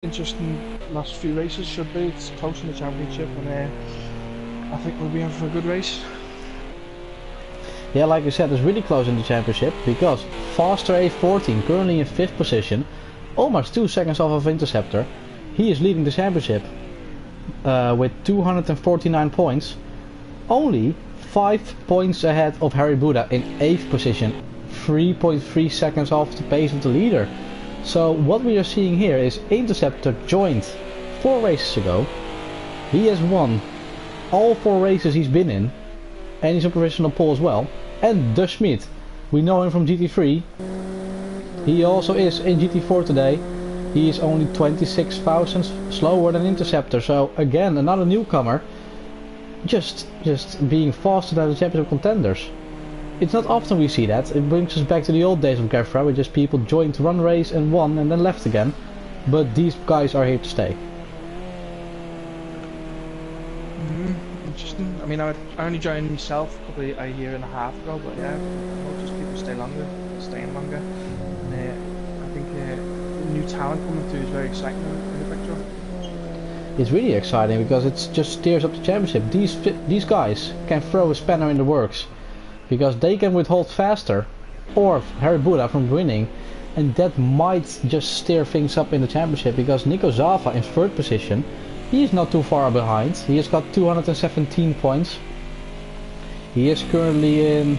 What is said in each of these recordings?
interesting last few races should be. It's close in the championship, and I think we'll be in for a good race. Yeah, like you said, it's really close in the championship because Faster A14 currently in 5th position, almost 2 seconds off of Interceptor. He is leading the championship with 249 points, only 5 points ahead of Harry Buddha in 8th position, 3.3 seconds off the pace of the leader. So what we are seeing here is Interceptor joined 4 races ago. He has won all 4 races he's been in, and he's on provisional pole as well. And De Schmid, we know him from GT3. He also is in GT4 today. He is only 26 thousandths slower than Interceptor. So again, another newcomer, just being faster than the championship contenders. It's not often we see that. It brings us back to the old days of Gavra, where just people joined one race and won and then left again. But these guys are here to stay. Interesting. I mean, I only joined myself probably a year and a half ago, but yeah, just people staying longer. And I think new talent coming through is very exciting in the picture. It's really exciting because it just steers up the championship. These guys can throw a spanner in the works, because they can withhold Faster or Harry Buddha from winning, and that might just steer things up in the championship, because Nico Zava in 3rd position, he is not too far behind. He has got 217 points. He is currently in,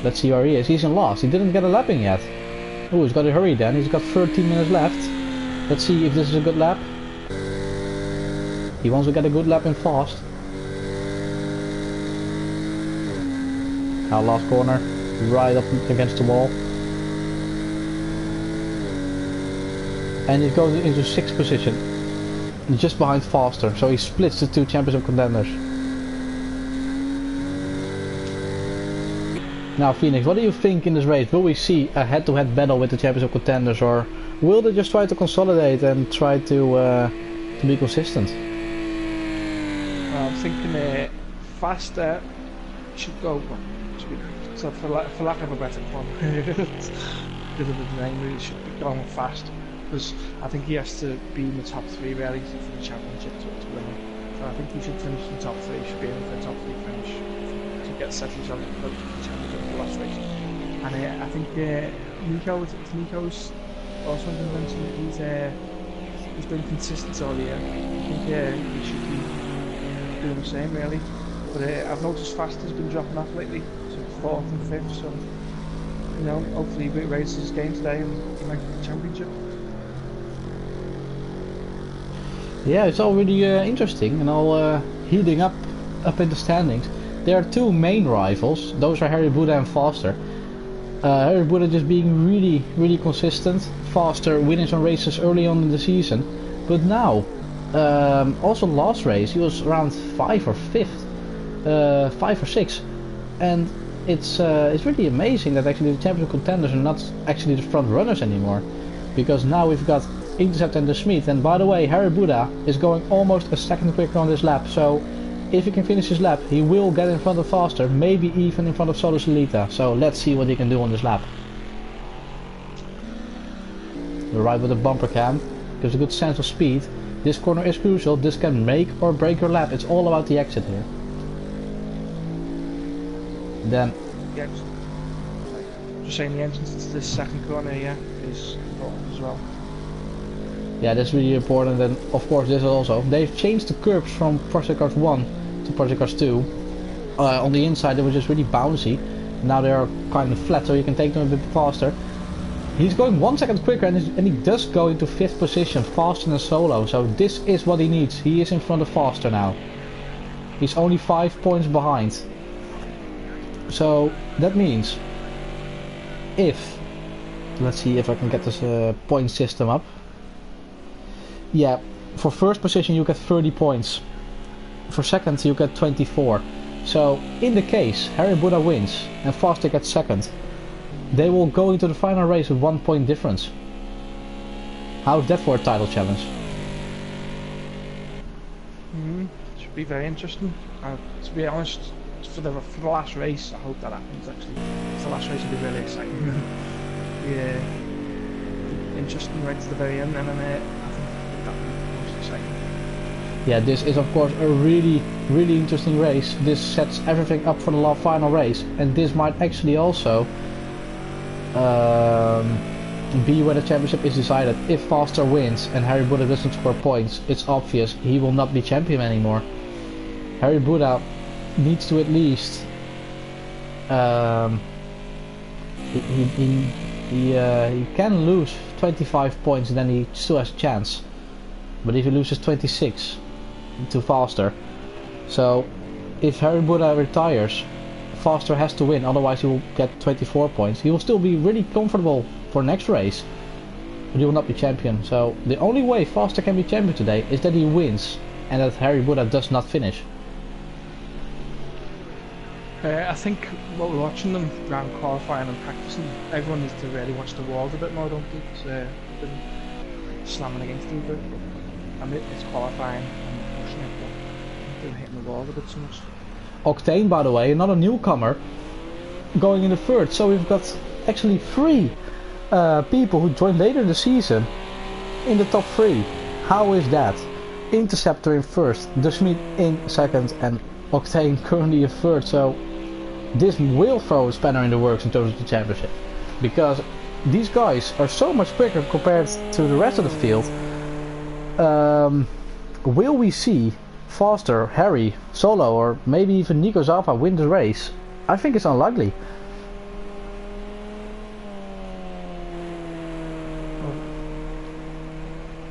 let's see where he is, he's in last. He didn't get a lapping yet. Oh, he's got to hurry then, he's got 13 minutes left. Let's see if this is a good lap. He wants to get a good lap in fast. Now last corner, right up against the wall. And he goes into 6th position, just behind Faster, so he splits the 2 championship contenders. Now Phoenix, what do you think in this race? Will we see a head-to-head battle with the championship contenders, or will they just try to consolidate and try to be consistent? I'm thinking Faster should go. So for lack of a better one, because of the name, really should be going fast, because I think he has to be in the top 3 really for the championship to win it. So I think he should finish in the top 3. Should be in for a top 3 finish to get settled on the championship for the last race. And I think Nico's also going to mention that he's been consistent all year. I think he should be doing the same really. But I've noticed Faster's been dropping off lately. 4th and 5th, so you know, hopefully he raises his game today and he makes the championship. Yeah, it's already interesting and all heating up in the standings. There are 2 main rivals. Those are Harry Buddha and Faster. Harry Buddha just being really consistent. Faster winning some races early on in the season, but now also last race he was around 5 or 5th, 5 or 6, and it's really amazing that actually the championship contenders are not actually the front runners anymore, because now we've got Intercept and De Schmid. And by the way, Harry Buddha is going almost a second quicker on this lap, so if he can finish his lap he will get in front of Faster, maybe even in front of Solo Solita. So let's see what he can do on this lap. We're right with the bumper cam, gives a good sense of speed. This corner is crucial, this can make or break your lap. It's all about the exit here. Then yeah, just saying the entrance to this second corner here is important as well. Yeah, that's really important, and of course this also. They've changed the curbs from Project Cars 1 to Project Cars 2. On the inside they were just really bouncy. Now they are kind of flat, so you can take them a bit faster. He's going 1 second quicker, and he does go into 5th position, faster than Solo. So this is what he needs. He is in front of Faster now. He's only 5 points behind. So that means if, let's see if I can get this point system up. Yeah, for 1st position you get 30 points. For 2nd you get 24. So in the case Harry Buddha wins and Faster gets 2nd, they will go into the final race with 1 point difference. How's that for a title challenge? Should be very interesting. To be honest, for the last race, I hope that happens actually. The last race will be really exciting. Yeah, interesting right to the very end, and then I think Yeah, this is of course a really interesting race. This sets everything up for the final race, and this might actually also be where the championship is decided. If Foster wins and Harry Buddha doesn't score points, it's obvious he will not be champion anymore. Harry Buddha needs to at least he can lose 25 points and then he still has a chance. But if he loses 26 to Foster, so if Harry Buddha retires, Foster has to win, otherwise he will get 24 points. He will still be really comfortable for next race, but he will not be champion. So the only way Foster can be champion today is that he wins and that Harry Buddha does not finish. I think while we're watching them around qualifying and practicing, everyone needs to really watch the walls a bit more, don't they? Because they've been slamming against them a bit. And it's qualifying and pushing it, but they're hitting the walls a bit too much. Octane, by the way, another newcomer, going in the third. So we've got actually 3 people who joined later in the season in the top 3. How is that? Interceptor in first, De Schmid in second, and Octane currently in third. So this will throw a spanner in the works in terms of the championship, because these guys are so much quicker compared to the rest of the field. Will we see Foster, Harry, Solo, or maybe even Nico Zappa win the race? I think it's unlikely. Well,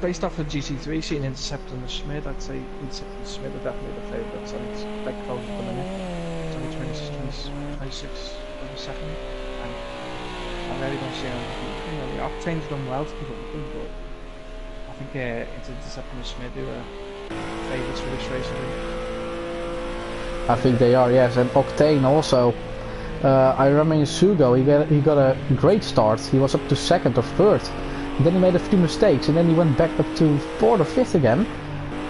based off of GT3 seeing Interceptor and Schmid, I'd say Interceptor and Schmid are definitely the favourites, and it's like close at the minute. It's only 26 of a second, and I really don't see them. You know, the Octane's done well to keep up with them, but I think it's Interceptor and Schmid who are favourites for this race. I think they are, yes. And Octane also. I remember in Sugo he got a great start. He was up to second or third. And then he made a few mistakes and then he went back up to fourth or fifth again.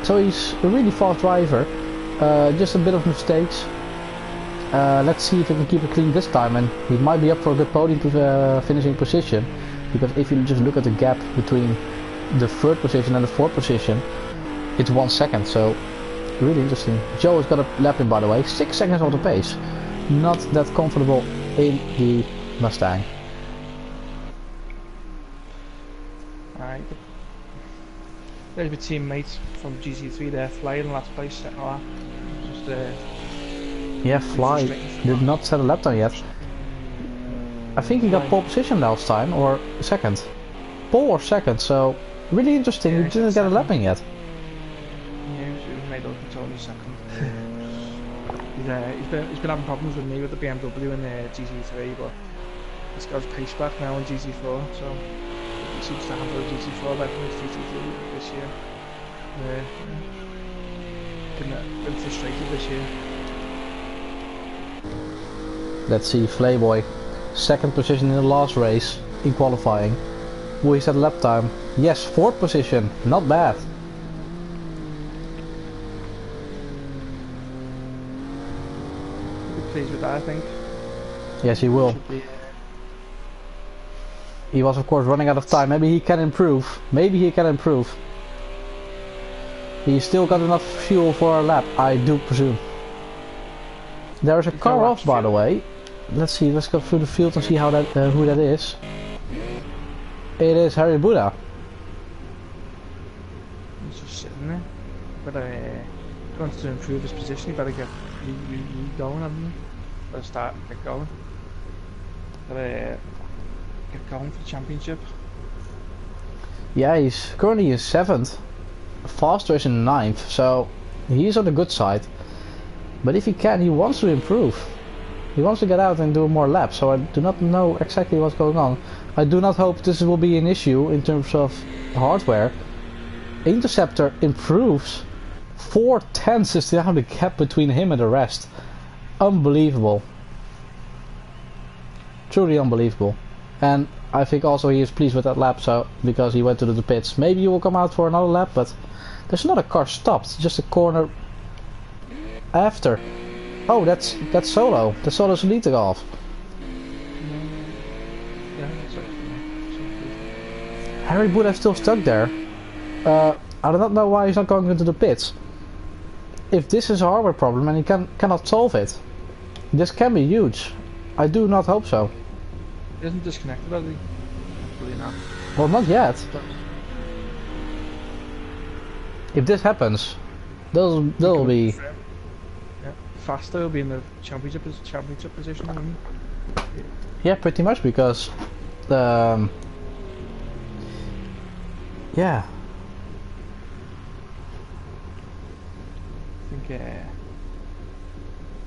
So he's a really fast driver. Just a bit of mistakes. Let's see if he can keep it clean this time, and he might be up for a good podium to finishing position. Because if you just look at the gap between the third position and the fourth position, it's 1 second, so really interesting. Joe has got a lap in, by the way, 6 seconds off the pace. Not that comfortable in the Mustang. Alright. There's my teammates from GT3 there, Fly in last place, second lap. Just yeah, Fly did not set a lap time yet. I think he got pole position last time, or second. Pole or second, so really interesting. Yeah, he didn't get a lap in yet. Yeah, he made up it's only second. He's been having problems with me with the BMW and the GT3, but he's got his pace back now in GT4, so he seems to handle the GT4 better than his GT3 this year. Been frustrated this year. Let's see, Flayboy, second position in the last race in qualifying. Will he set a lap time? Yes, fourth position, not bad. Pleased with that, I think. Yes, he will. He was of course running out of time. Maybe he can improve. Maybe he can improve. He's still got enough fuel for a lap, I do presume. There is a car off, by the way. Let's see. Let's go through the field and see how that who that is. It is Harry Buddha. He's just sitting there. But he wants to improve his position. He better get going, hasn't he? Better start, get going. Better get going for the championship. Yeah, he's currently in 7th. Foster is in 9th, so he's on the good side. But if he can, he wants to improve. He wants to get out and do more laps, so I do not know exactly what's going on. I do not hope this will be an issue in terms of hardware. Interceptor improves. 4/10 is now the gap between him and the rest. Unbelievable. Truly unbelievable. And I think also he is pleased with that lap, so because he went to the pits. Maybe he will come out for another lap, but there's not a car stopped, just a corner after. Oh, that's Solo. That's Solo's lead to go off. Yeah, that's right. Harry Buddha is still stuck there. I do not know why he's not going into the pits. if this is a hardware problem and he cannot solve it, this can be huge. I do not hope so. He isn't disconnected, has he? Hopefully not. Well, not yet. If this happens, they'll be... Yeah, faster will be in the championship position, won't he? Yeah, pretty much, because... yeah. I think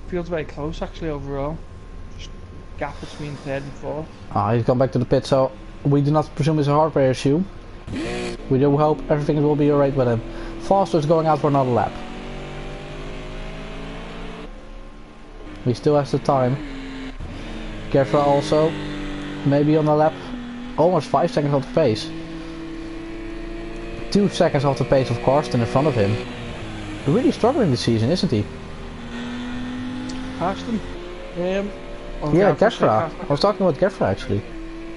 feels very close actually overall. Just gap between third and fourth. He's gone back to the pit, so we do not presume it's a hardware issue. We do hope everything will be alright with him. Foster's going out for another lap. He still has the time. Gavra also, maybe on the lap, almost 5 seconds off the pace. 2 seconds off the pace of Karsten in front of him. Really struggling this season, isn't he? Karsten? Yeah, Gavra. I was talking about Gavra actually.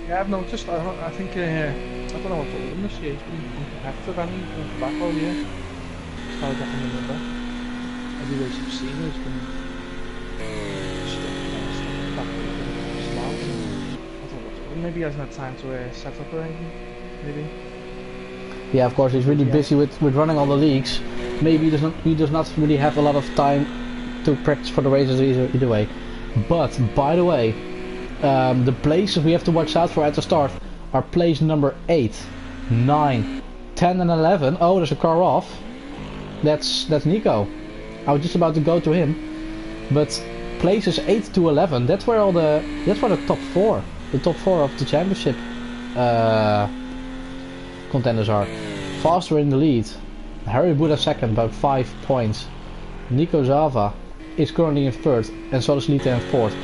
Yeah, I've noticed. I think I don't know what to do this year. He's been competitive and he's been back all year. Just how I can remember. Every race you've seen, he's been back smart. I don't know what to do. Maybe he hasn't had time to set up or anything. Maybe. Yeah, of course, he's really busy with running all the leagues. Maybe he does not really have a lot of time to practice for the races either way. But, by the way, the places we have to watch out for at the start are place number 8, 9, 10 and 11. Oh, there's a car off. That's Nico. I was just about to go to him. But places 8 to 11, that's where the top 4. The top 4 of the championship contenders are. Faster in the lead. Harry Buddha second, about 5 points. Nico Zava is currently in third, and Solus Lita in fourth.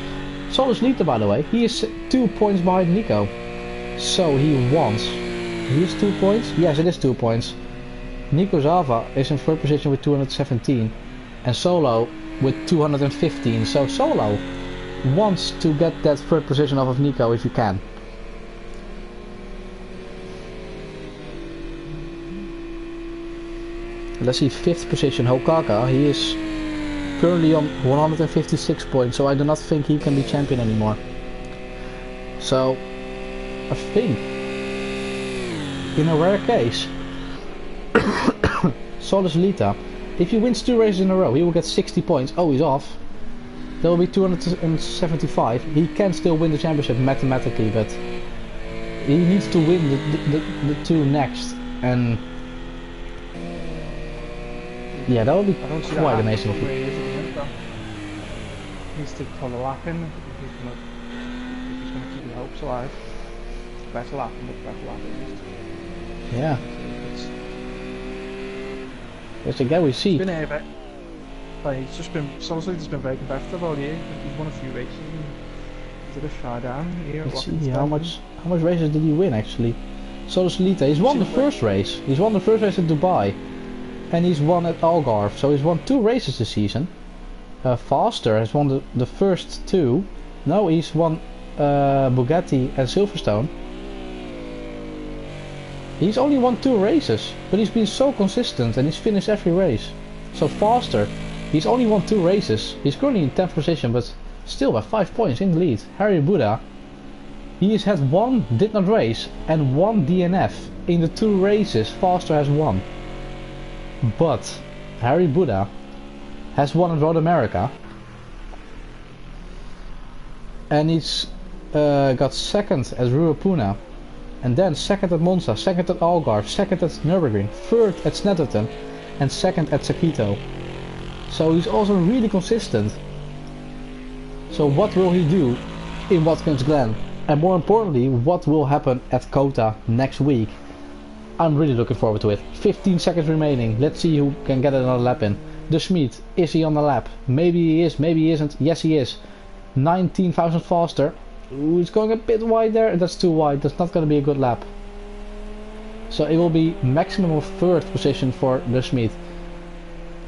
Solus Lita, by the way, he is 2 points behind Nico. So he wants. He is 2 points? Yes, it is 2 points. Nico Zava is in third position with 217, and Solo with 215. So Solo wants to get that third position off of Nico if you can. Let's see, 5th position, Hokaka. He is currently on 156 points, so I do not think he can be champion anymore. So, I think, in a rare case, Solus Lita, if he wins 2 races in a row, he will get 60 points. Oh, he's off. There will be 275. He can still win the championship mathematically, but he needs to win the 2 next. And yeah, that would be quite amazing. He needs to pull a lap in if he's going to keep his hopes alive. Better lap and better lap at least. Yeah. Yes, again we see. He's been he's just been, Solus Lita's been very competitive all year. He's won a few races and did a fly down here at Let's Watkins. see how much races did he win actually. Solus Lita, he's won the first race. He's won the first race in Dubai. And he's won at Algarve, so he's won 2 races this season. Faster has won the first 2. No, he's won Bugatti and Silverstone. He's only won 2 races, but he's been so consistent and he's finished every race. So Faster, he's only won 2 races. He's currently in 10th position, but still by 5 points in the lead. Harry Buddha, he has had 1 did not race and 1 DNF in the 2 races Faster has won. But Harry Buddha has won at Road America, and he's got second at Ruapuna, and then second at Monza, second at Algarve, second at Nürburgring, third at Snetterton, and second at Sakito. So he's also really consistent. So what will he do in Watkins Glen? And more importantly, what will happen at Kota next week? I'm really looking forward to it. 15 seconds remaining. Let's see who can get another lap in. De Schmid, is he on the lap? Maybe he is, maybe he isn't. Yes, he is. 19,000 faster. Ooh, it's going a bit wide there. That's too wide. That's not going to be a good lap. So it will be maximum of 3rd position for De Schmid.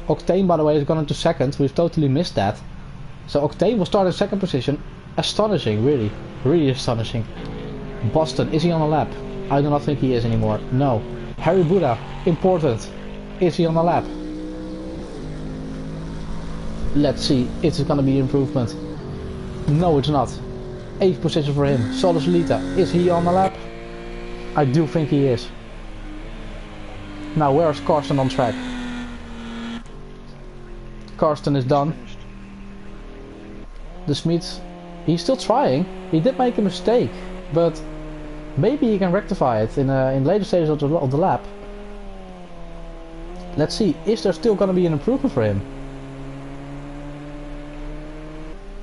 Octane, by the way, has gone into 2nd. We've totally missed that. So Octane will start in 2nd position. Astonishing, really. Really astonishing. Boston, is he on the lap? I do not think he is anymore. No. Harry Buddha, important. Is he on the lap? Let's see, is it gonna be improvement? No, it's not. 8th position for him. Solo Solita, is he on the lap? I do think he is. Now where's Karsten on track? Karsten is done. De Smit, he's still trying. He did make a mistake, but maybe he can rectify it in later stages of the lap. Let's see, is there still gonna be an improvement for him?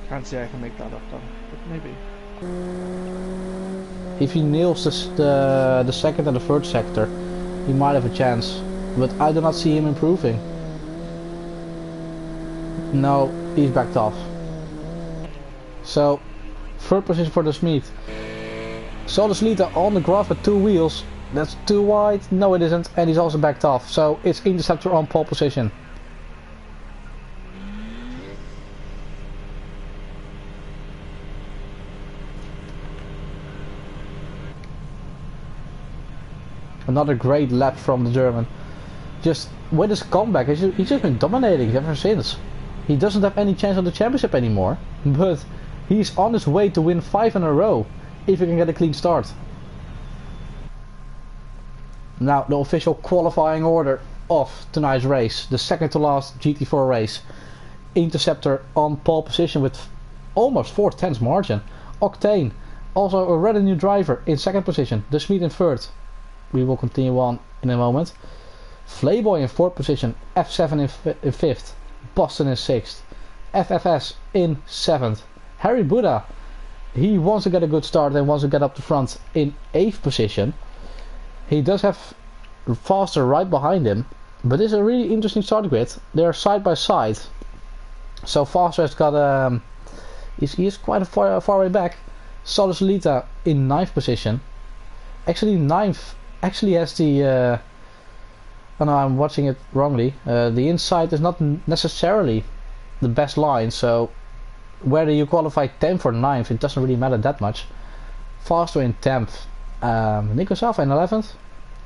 Can't say I can make that up though, but maybe. If he nails the second and the third sector, he might have a chance, but I do not see him improving. No, he's backed off. So, third position for De Smit. Solo Solita on the grass with 2 wheels. That's too wide. No, it isn't, and he's also backed off. So it's Interceptor on pole position. Another great lap from the German. Just with his comeback, he's just been dominating ever since. He doesn't have any chance on the championship anymore, but he's on his way to win 5 in a row if he can get a clean start. Now the official qualifying order of tonight's race, the second to last GT4 race. Interceptor on pole position with almost 4/10 margin. Octane, also a rather new driver, in second position. De Smit in third. We will continue on in a moment. Flayboy in fourth position. F7 in fifth. Boston in sixth. FFS in seventh. Harry Buddha, he wants to get a good start and wants to get up the front in 8th position. He does have Faster right behind him, but it's a really interesting start grid. They're side by side. So Faster has got he is quite a far way back. Solo Solita in 9th position. Actually 9th actually has the oh no, I'm watching it wrongly. The inside is not necessarily the best line, so whether you qualify 10th or 9th, it doesn't really matter that much. Faster in 10th. Nico Salva in 11th.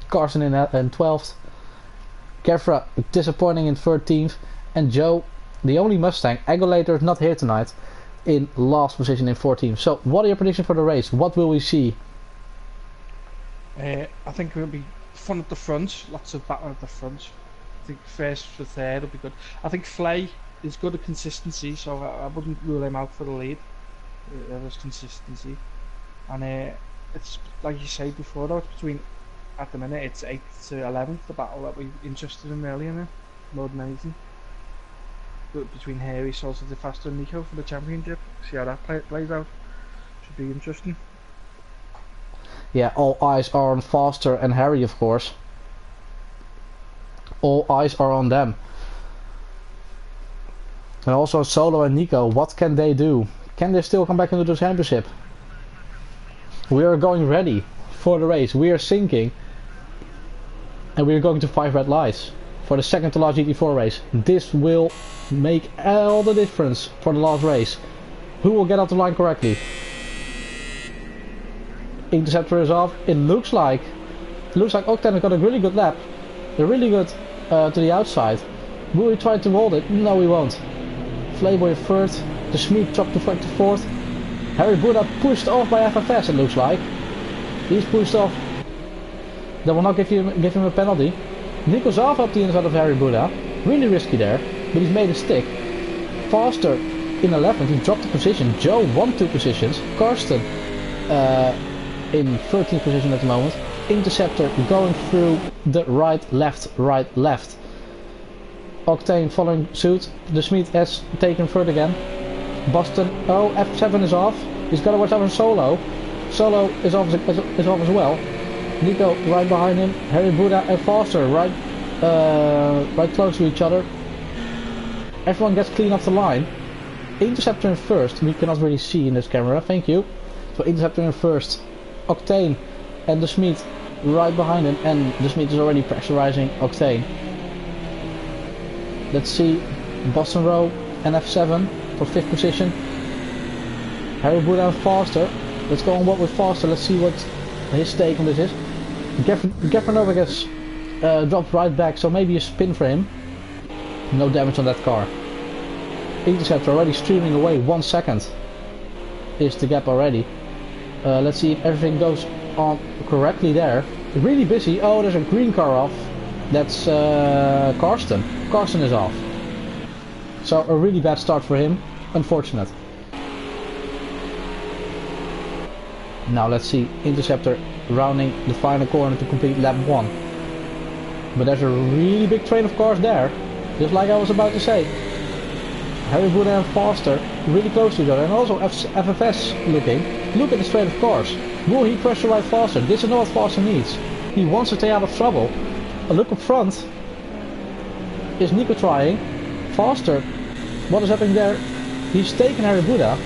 Carson in 12th. Gavra disappointing in 13th. And Joe, the only Mustang, Agulator is not here tonight, in last position in 14th. So what are your predictions for the race? What will we see? I think it'll be fun at the front, lots of battle at the front. I think first to third will be good. I think Flay is good at consistency, so I wouldn't rule him out for the lead. There's consistency, and it's like you said before, though, it's between, at the minute it's 8th to 11th, the battle that we're interested in really, in it, more than anything. But between Harry, Salsa De Faster and Nico for the championship, see how that plays out. Should be interesting. Yeah, all eyes are on Faster and Harry, of course. All eyes are on them. And also Solo and Nico, what can they do? Can they still come back into the championship? We are going ready for the race. We are sinking. And we are going to 5 red lights for the second to last GT4 race. This will make all the difference for the last race. Who will get off the line correctly? Interceptor is off. It looks like Octane has got a really good lap. They're really good to the outside. Will we try to hold it? No, we won't. Flayboy third. De Smit dropped to fourth. Harry Buddha pushed off by FFS, it looks like. He's pushed off. They will not give him a penalty. Nico Zalva up the inside of Harry Buddha. Really risky there, but he's made a stick. Faster in 11th, he dropped the position. Joe won 2 positions. Karsten in 13th position at the moment. Interceptor going through the right, left. Octane following suit. De Smit has taken third again. Boston, oh, F7 is off. He's got to watch out for Solo. Solo is off as well. Nico right behind him. Harry Buddha and Foster right close to each other. Everyone gets clean off the line. Interceptor in first. We cannot really see in this camera. Thank you. So Interceptor in first. Octane and De Smit right behind him, and De Smit is already pressurizing Octane. Let's see, Boston Row and F7 for 5th position. Harry Buddha and Foster. Let's go on what with Foster. Let's see what his take on this is. Gavra gets dropped right back, so maybe a spin for him. No damage on that car. Interceptor already streaming away. 1 second is the gap already. Let's see if everything goes on correctly there. Really busy. Oh, there's a green car off. That's Karsten. Karsten is off. So a really bad start for him. Unfortunate. Now let's see. Interceptor rounding the final corner to complete lap 1. But there's a really big train of cars there. Just like I was about to say. Harry Buda and Foster really close to each other. And also FFS looking. Look at the train of cars. Will he pressurize Foster? This is not what Foster needs. He wants to stay out of trouble. A look up front. Is Nico trying? Foster. What is happening there? He's taking Harry Buda.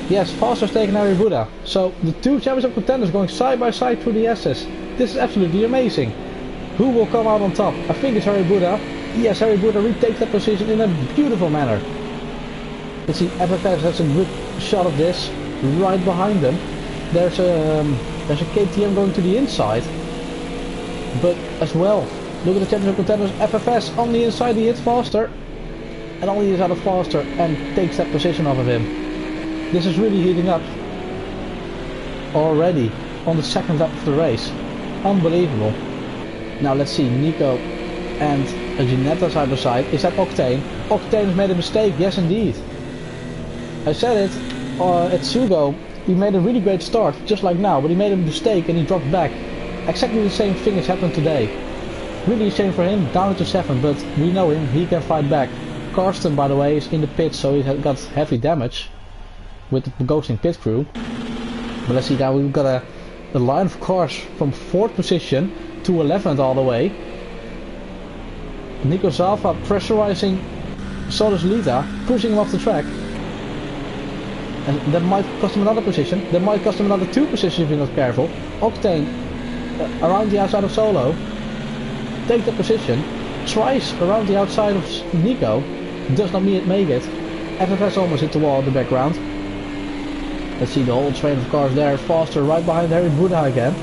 Yes, Foster's taking Harry Buda. So the two championship contenders going side by side through the S's. This is absolutely amazing. Who will come out on top? I think it's Harry Buda. Yes, Harry Buda retakes that position in a beautiful manner. Let's see, FFS has a good shot of this. Right behind them. There's a KTM going to the inside. But as well, look at the championship contenders. FFS on the inside, he hits Foster. And on the inside of Foster and takes that position off of him. This is really heating up. Already on the second lap of the race. Unbelievable. Now let's see, Nico and Ginetta side by side. Is that Octane? Octane has made a mistake, yes indeed. I said it at Sugo, he made a really great start, just like now, but he made a mistake and he dropped back. Exactly the same thing has happened today. Really a shame for him, down to 7, but we know him, he can fight back. Karsten, by the way, is in the pit, so he got heavy damage with the ghosting pit crew. But let's see, now we've got a line of cars from 4th position to 11th all the way. Nico Zalva pressurizing Solus Lita, pushing him off the track. And that might cost him another position. That might cost him another 2 positions if you're not careful. Octane around the outside of Solo. Take the position. Tries around the outside of Nico. Does not make it. FFS almost hit the wall in the background. Let's see the whole train of cars there. Foster right behind Harry Buda again.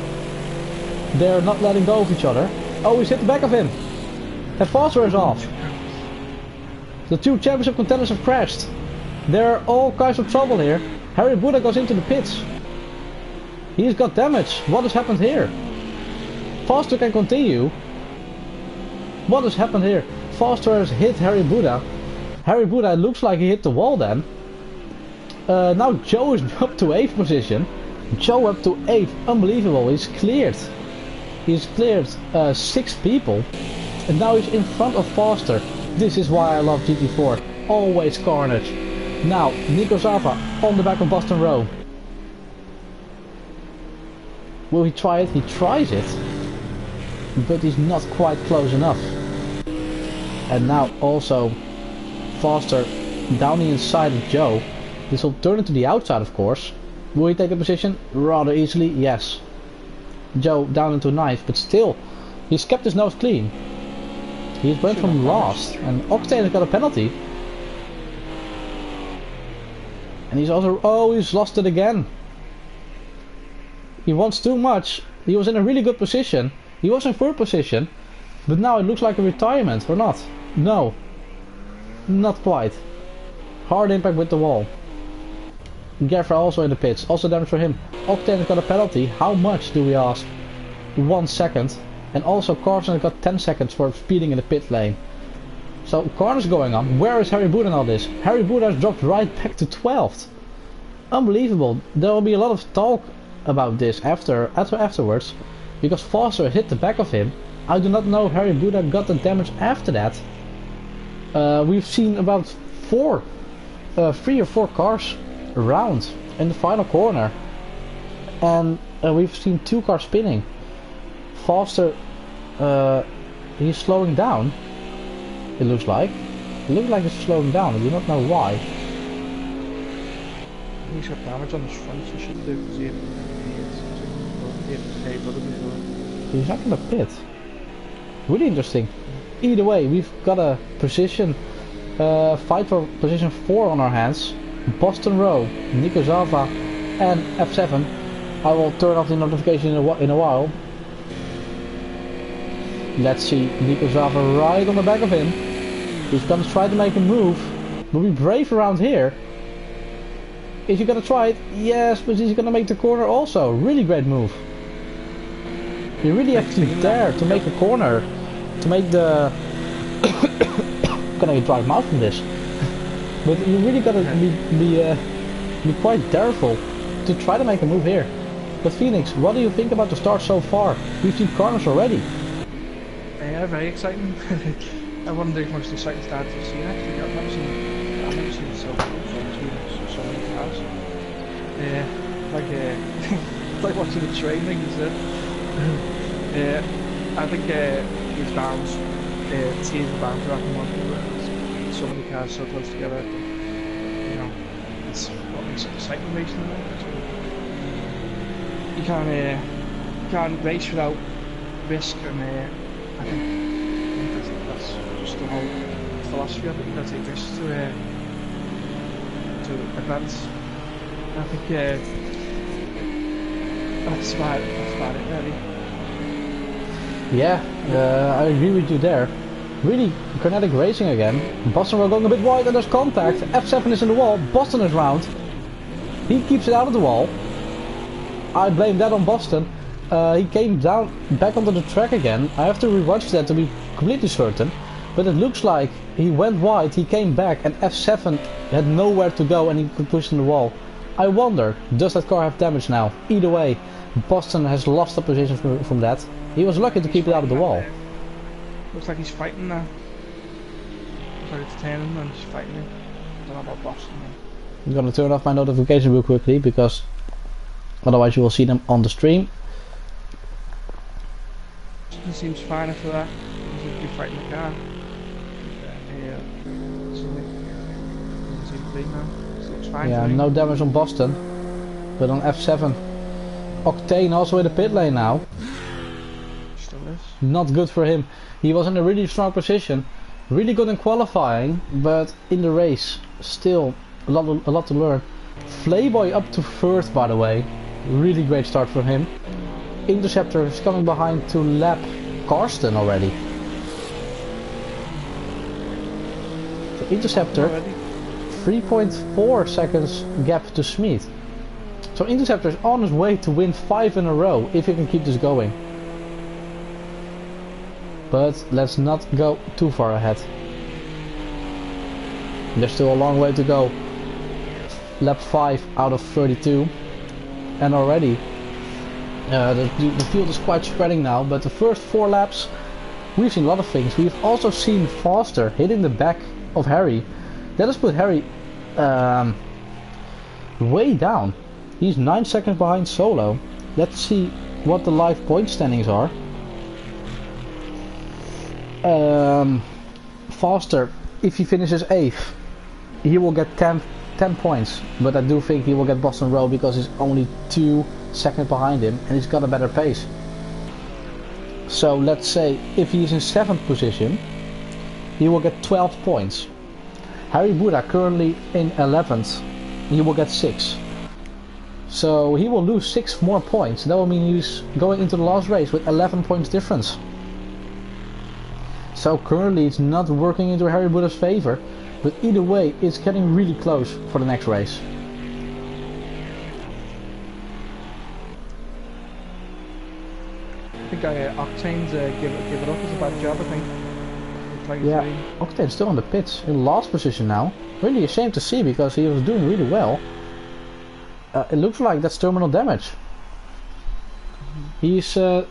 They're not letting go of each other. Oh, he's hit the back of him. And Foster is off. The two championship contenders have crashed. There are all kinds of trouble here. Harry Buda goes into the pits. He's got damage. What has happened here? Foster can continue. What has happened here? Foster has hit Harry Buda. Harry Buda, it looks like he hit the wall then. Now Joe is up to 8th position. Joe up to 8th. Unbelievable. He's cleared. He's cleared 6 people. And now he's in front of Foster. This is why I love GT4. Always carnage. Now, Nico Zava on the back of Boston Row. Will he try it? He tries it. But he's not quite close enough. And now also Foster down the inside of Joe. This will turn into the outside, of course. Will he take a position? Rather easily, yes. Joe down into 9th, but still, he's kept his nose clean. He's went from last, and Octane has got a penalty. And he's also, oh, he's lost it again. He wants too much. He was in a really good position. He was in 3rd position, but now it looks like a retirement, or not? No, not quite. Hard impact with the wall. Gavra also in the pits, also damage for him. Octane has got a penalty. How much do we ask? 1 second. And also Carson has got 10 seconds for speeding in the pit lane. So carnage going on. Where is Harry Buda in all this? Harry Buda has dropped right back to 12th. Unbelievable. There will be a lot of talk about this afterwards. Because Foster hit the back of him. I do not know if Harry Buda got the damage after that. We've seen about 3 or 4 cars around in the final corner. And we've seen 2 cars spinning. Foster, he's slowing down. It looks like. It looks like he's slowing down. I do not know why. He's got damage on his front, so should do because he hit He's not in the pit. Really interesting. Either way, we've got a position fight for position 4 on our hands. Boston Row, Nico Zava and F7. I will turn off the notification in a while. Let's see, Nico Zava right on the back of him. He's gonna try to make a move. But be brave around here. Is he gonna try it? Yes, but he's gonna make the corner also. Really great move. You really have to dare to make a corner. To make the... gonna drive him out from this. But you really gotta be quite darefull to try to make a move here. But Phoenix, what do you think about the start so far? We've seen corners already. Yeah, very exciting. I wonder if most exciting start I've seen actually. I've never seen it so close between so many cars. Yeah, like watching the train, like you said. I think these bounds, seeing the bounds are happening once so many cars so close together. You know, it's what makes it exciting racing. You can't race without risk, and I think that's just the whole philosophy of it. You gotta take risks to advance. I think that's about it really. Yeah, I agree with you there. Really kinetic racing again. Boston we're going a bit wide and there's contact. F7 is in the wall, Boston is round. He keeps it out of the wall. I blame that on Boston. He came down back onto the track again. I have to rewatch that to be completely certain. But it looks like he went wide, he came back and F7 had nowhere to go and he could push in the wall. I wonder, does that car have damage now? Either way, Boston has lost the position from that. He was lucky to keep it out of the wall. Looks like he's fighting now. Looks like it's turning and he's fighting him. I don't know about Boston now. I'm gonna turn off my notification real quickly because otherwise you will see them on the stream. It seems fine after that. He seems to be fighting the car. Yeah, no damage on Boston, but on F7. Octane also in the pit lane now. Still is. Not good for him. He was in a really strong position, really good in qualifying, but in the race still a lot to learn. Flayboy up to third, by the way. Really great start for him. Interceptor is coming behind to lap Karsten already. So Interceptor, 3.4 seconds gap to Smith. So Interceptor is on his way to win 5 in a row if he can keep this going. But let's not go too far ahead. There's still a long way to go. Lap 5 out of 32. And already the field is quite spreading now, but the first 4 laps we've seen a lot of things. We've also seen Foster hitting the back of Harry. That has put Harry way down. He's 9 seconds behind Solo. Let's see what the live point standings are. Foster, if he finishes 8th, he will get 10 points, but I do think he will get Boston Row because he's only 2 seconds behind him and he's got a better pace. So let's say if he's in 7th position, he will get 12 points. Harry Buddha currently in 11th, he will get 6. So he will lose 6 more points. That will mean he's going into the last race with 11 points difference. So currently it's not working into Harry Buddha's favor, but either way it's getting really close for the next race. I think Octane's give it up as a bad job, I think. Like yeah, Octane's still on the pits, in last position now. Really a shame to see because he was doing really well. It looks like that's terminal damage. He's, I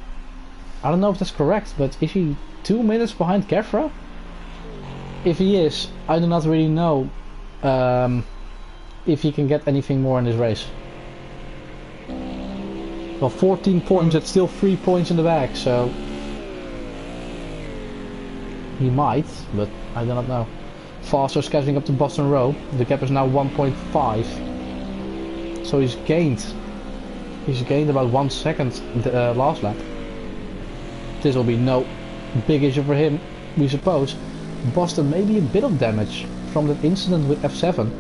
don't know if that's correct, but is he 2 minutes behind Gavra? If he is, I do not really know if he can get anything more in this race. Well, 14 points, that's still 3 points in the bag, so he might, but I do not know. Foster's catching up to Boston Row. The gap is now 1.5. So he's gained about 1 second the last lap. This will be no big issue for him, we suppose. Boston maybe a bit of damage from that incident with F7.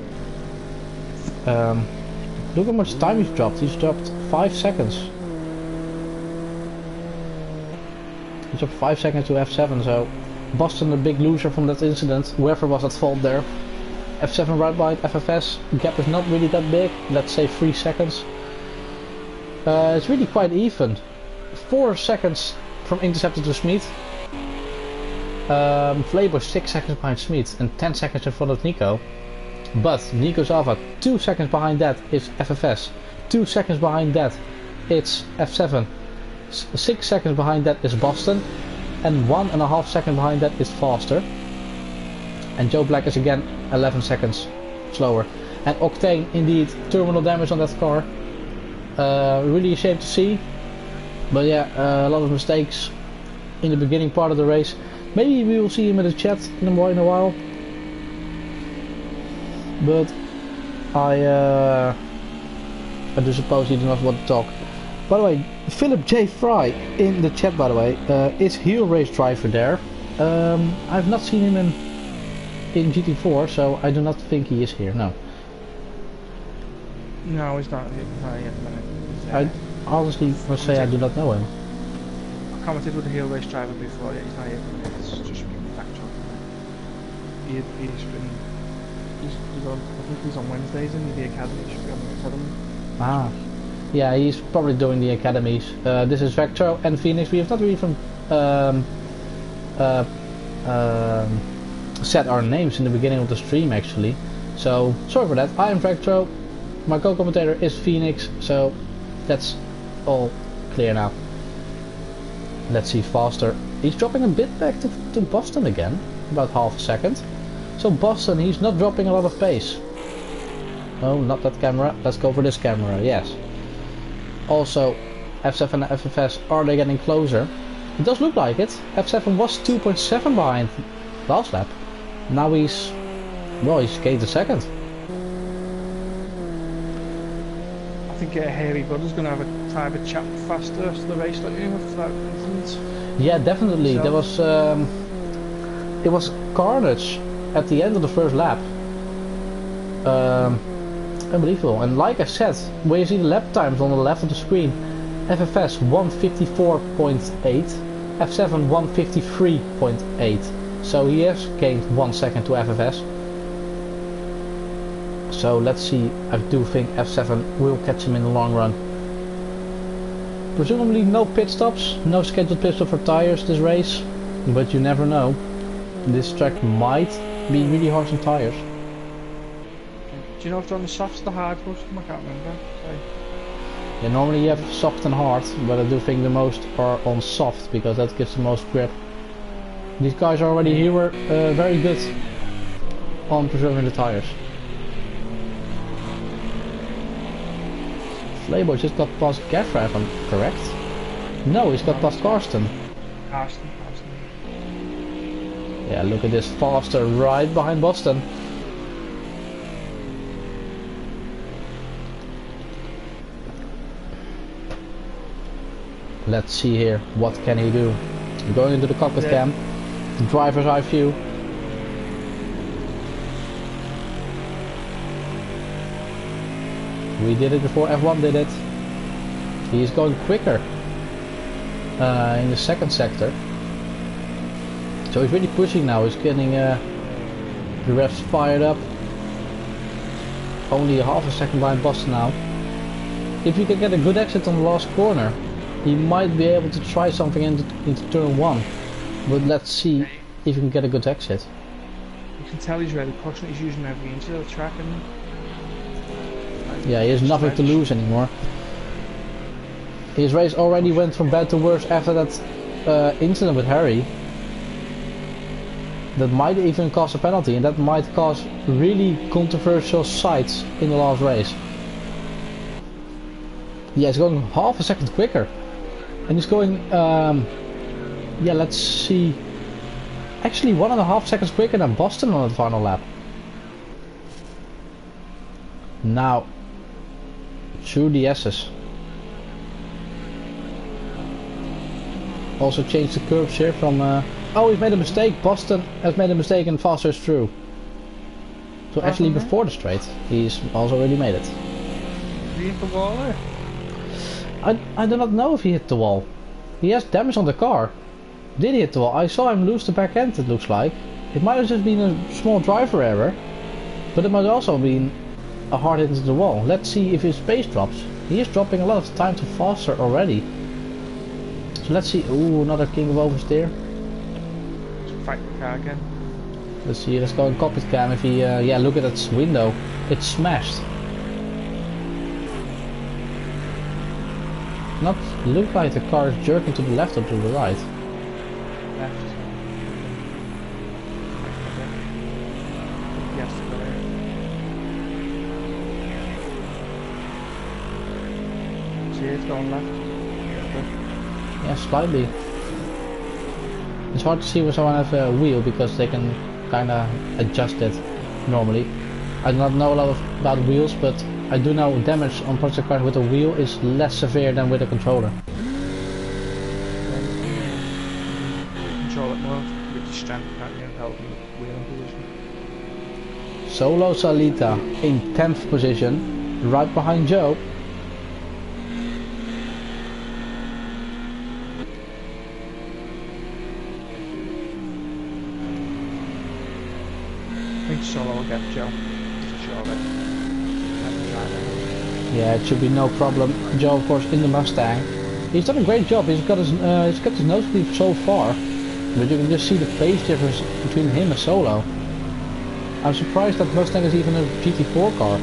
Look how much time he's dropped. He's dropped 5 seconds. He's dropped 5 seconds to F7, so Boston a big loser from that incident. Whoever was at fault there. F7 right behind FFS. Gap is not really that big, let's say 3 seconds. It's really quite even. 4 seconds from Interceptor to Smith. Flavor 6 seconds behind Smith and 10 seconds in front of Nico. But Nico's Alpha 2 seconds behind that is FFS. 2 seconds behind that it's F7. 6 seconds behind that is Boston. And 1.5 seconds behind that is Faster. And Joe Black is again 11 seconds slower. And Octane, indeed, terminal damage on that car. Really a shame to see. But yeah, a lot of mistakes in the beginning part of the race. Maybe we will see him in the chat in a while. But I do suppose he does not want to talk. By the way, Philip J. Fry in the chat, by the way, is Heel Race driver there. I've not seen him in GT4, so I do not think he is here. No. No, he's not here at the minute. I honestly must say I do not know him. I commented with the heel race driver before. Yeah, he's not here at the minute. It's just factual. He's on. I think he's on Wednesdays in the academy. He should be on the academy. Ah. Yeah, he's probably doing the academies. This is Vectro and Phoenix. We have not really set our names in the beginning of the stream actually. So sorry for that. I am Vectro. My co-commentator is Phoenix. So that's all clear now. Let's see Faster. He's dropping a bit back to Boston again. About half a second. So Boston, he's not dropping a lot of pace. Oh, not that camera. Let's go for this camera. Yes. Also, F7 and FFS, are they getting closer? It does look like it. F7 was 2.7 behind last lap. Now he's gained a second. I think Harry Butler's going to have a private chat with Faster after the race, don't you? After that incident. Yeah, definitely. So. There was it was carnage at the end of the first lap. Unbelievable. And like I said, when you see the lap times on the left of the screen, FFS 154.8, F7 153.8. So he has gained 1 second to FFS. So let's see. I do think F7 will catch him in the long run. Presumably no pit stops, no scheduled pit stop for tires this race, but you never know. This track might be really harsh on tires. Do you know if they're on the softs or the hard ones? I can't remember. Sorry. Yeah, normally you have soft and hard, but I do think the most are on soft because that gives the most grip. These guys already here were very good on preserving the tires. Flayboy just got past Gavra, if I'm correct. No, he's got past Karsten. Karsten. Yeah, look at this Faster right behind Boston. Let's see here, what can he do? Going into the cockpit cam, the driver's eye view. We did it before F1 did it. He's going quicker in the second sector. So he's really pushing now, he's getting the revs fired up. Only half a second behind Boston now. If you can get a good exit on the last corner, he might be able to try something into turn 1. But let's see if he can get a good exit. You can tell he's really pushing, he's using every inch of the track and yeah, he has nothing to lose anymore. His race already went from bad to worse after that incident with Harry. That might even cause a penalty, and that might cause really controversial sights in the last race. Yeah, he's going half a second quicker. And he's going, yeah, let's see. Actually 1.5 seconds quicker than Boston on the final lap. Now, through the S's. Also changed the curves here from... oh, he's made a mistake. Boston has made a mistake and Faster is through. So actually before the straight, he's also already made it. Did he hit the wall there? I do not know if he hit the wall. He has damage on the car. Did he hit the wall? I saw him lose the back end, it looks like. It might have just been a small driver error. but it might also be a hard hit into the wall. Let's see if his pace drops. He is dropping a lot of time to faster already. So let's see. Ooh, another king of oversteer. Fight the car again. Let's see. Let's go in cockpit cam. If he, yeah, look at that window. It's smashed. Not look like the car is jerking to the left or to the right. Left. Yes, to go there. See, it's going left. Yeah, slightly. It's hard to see when someone has a wheel because they can kinda adjust it normally. I do not know a lot about wheels, but I do know damage on project cars with a wheel is less severe than with a controller. Control it more with the strength, can't you? Help the wheel in position. Solo Salita in 10th position, right behind Joe. I think Solo will get Joe. Sure of it. Yeah, it should be no problem. Joe, of course, in the Mustang. He's done a great job. He's got his nosebleed so far, but you can just see the pace difference between him and Solo. I'm surprised that Mustang is even a GT4 car.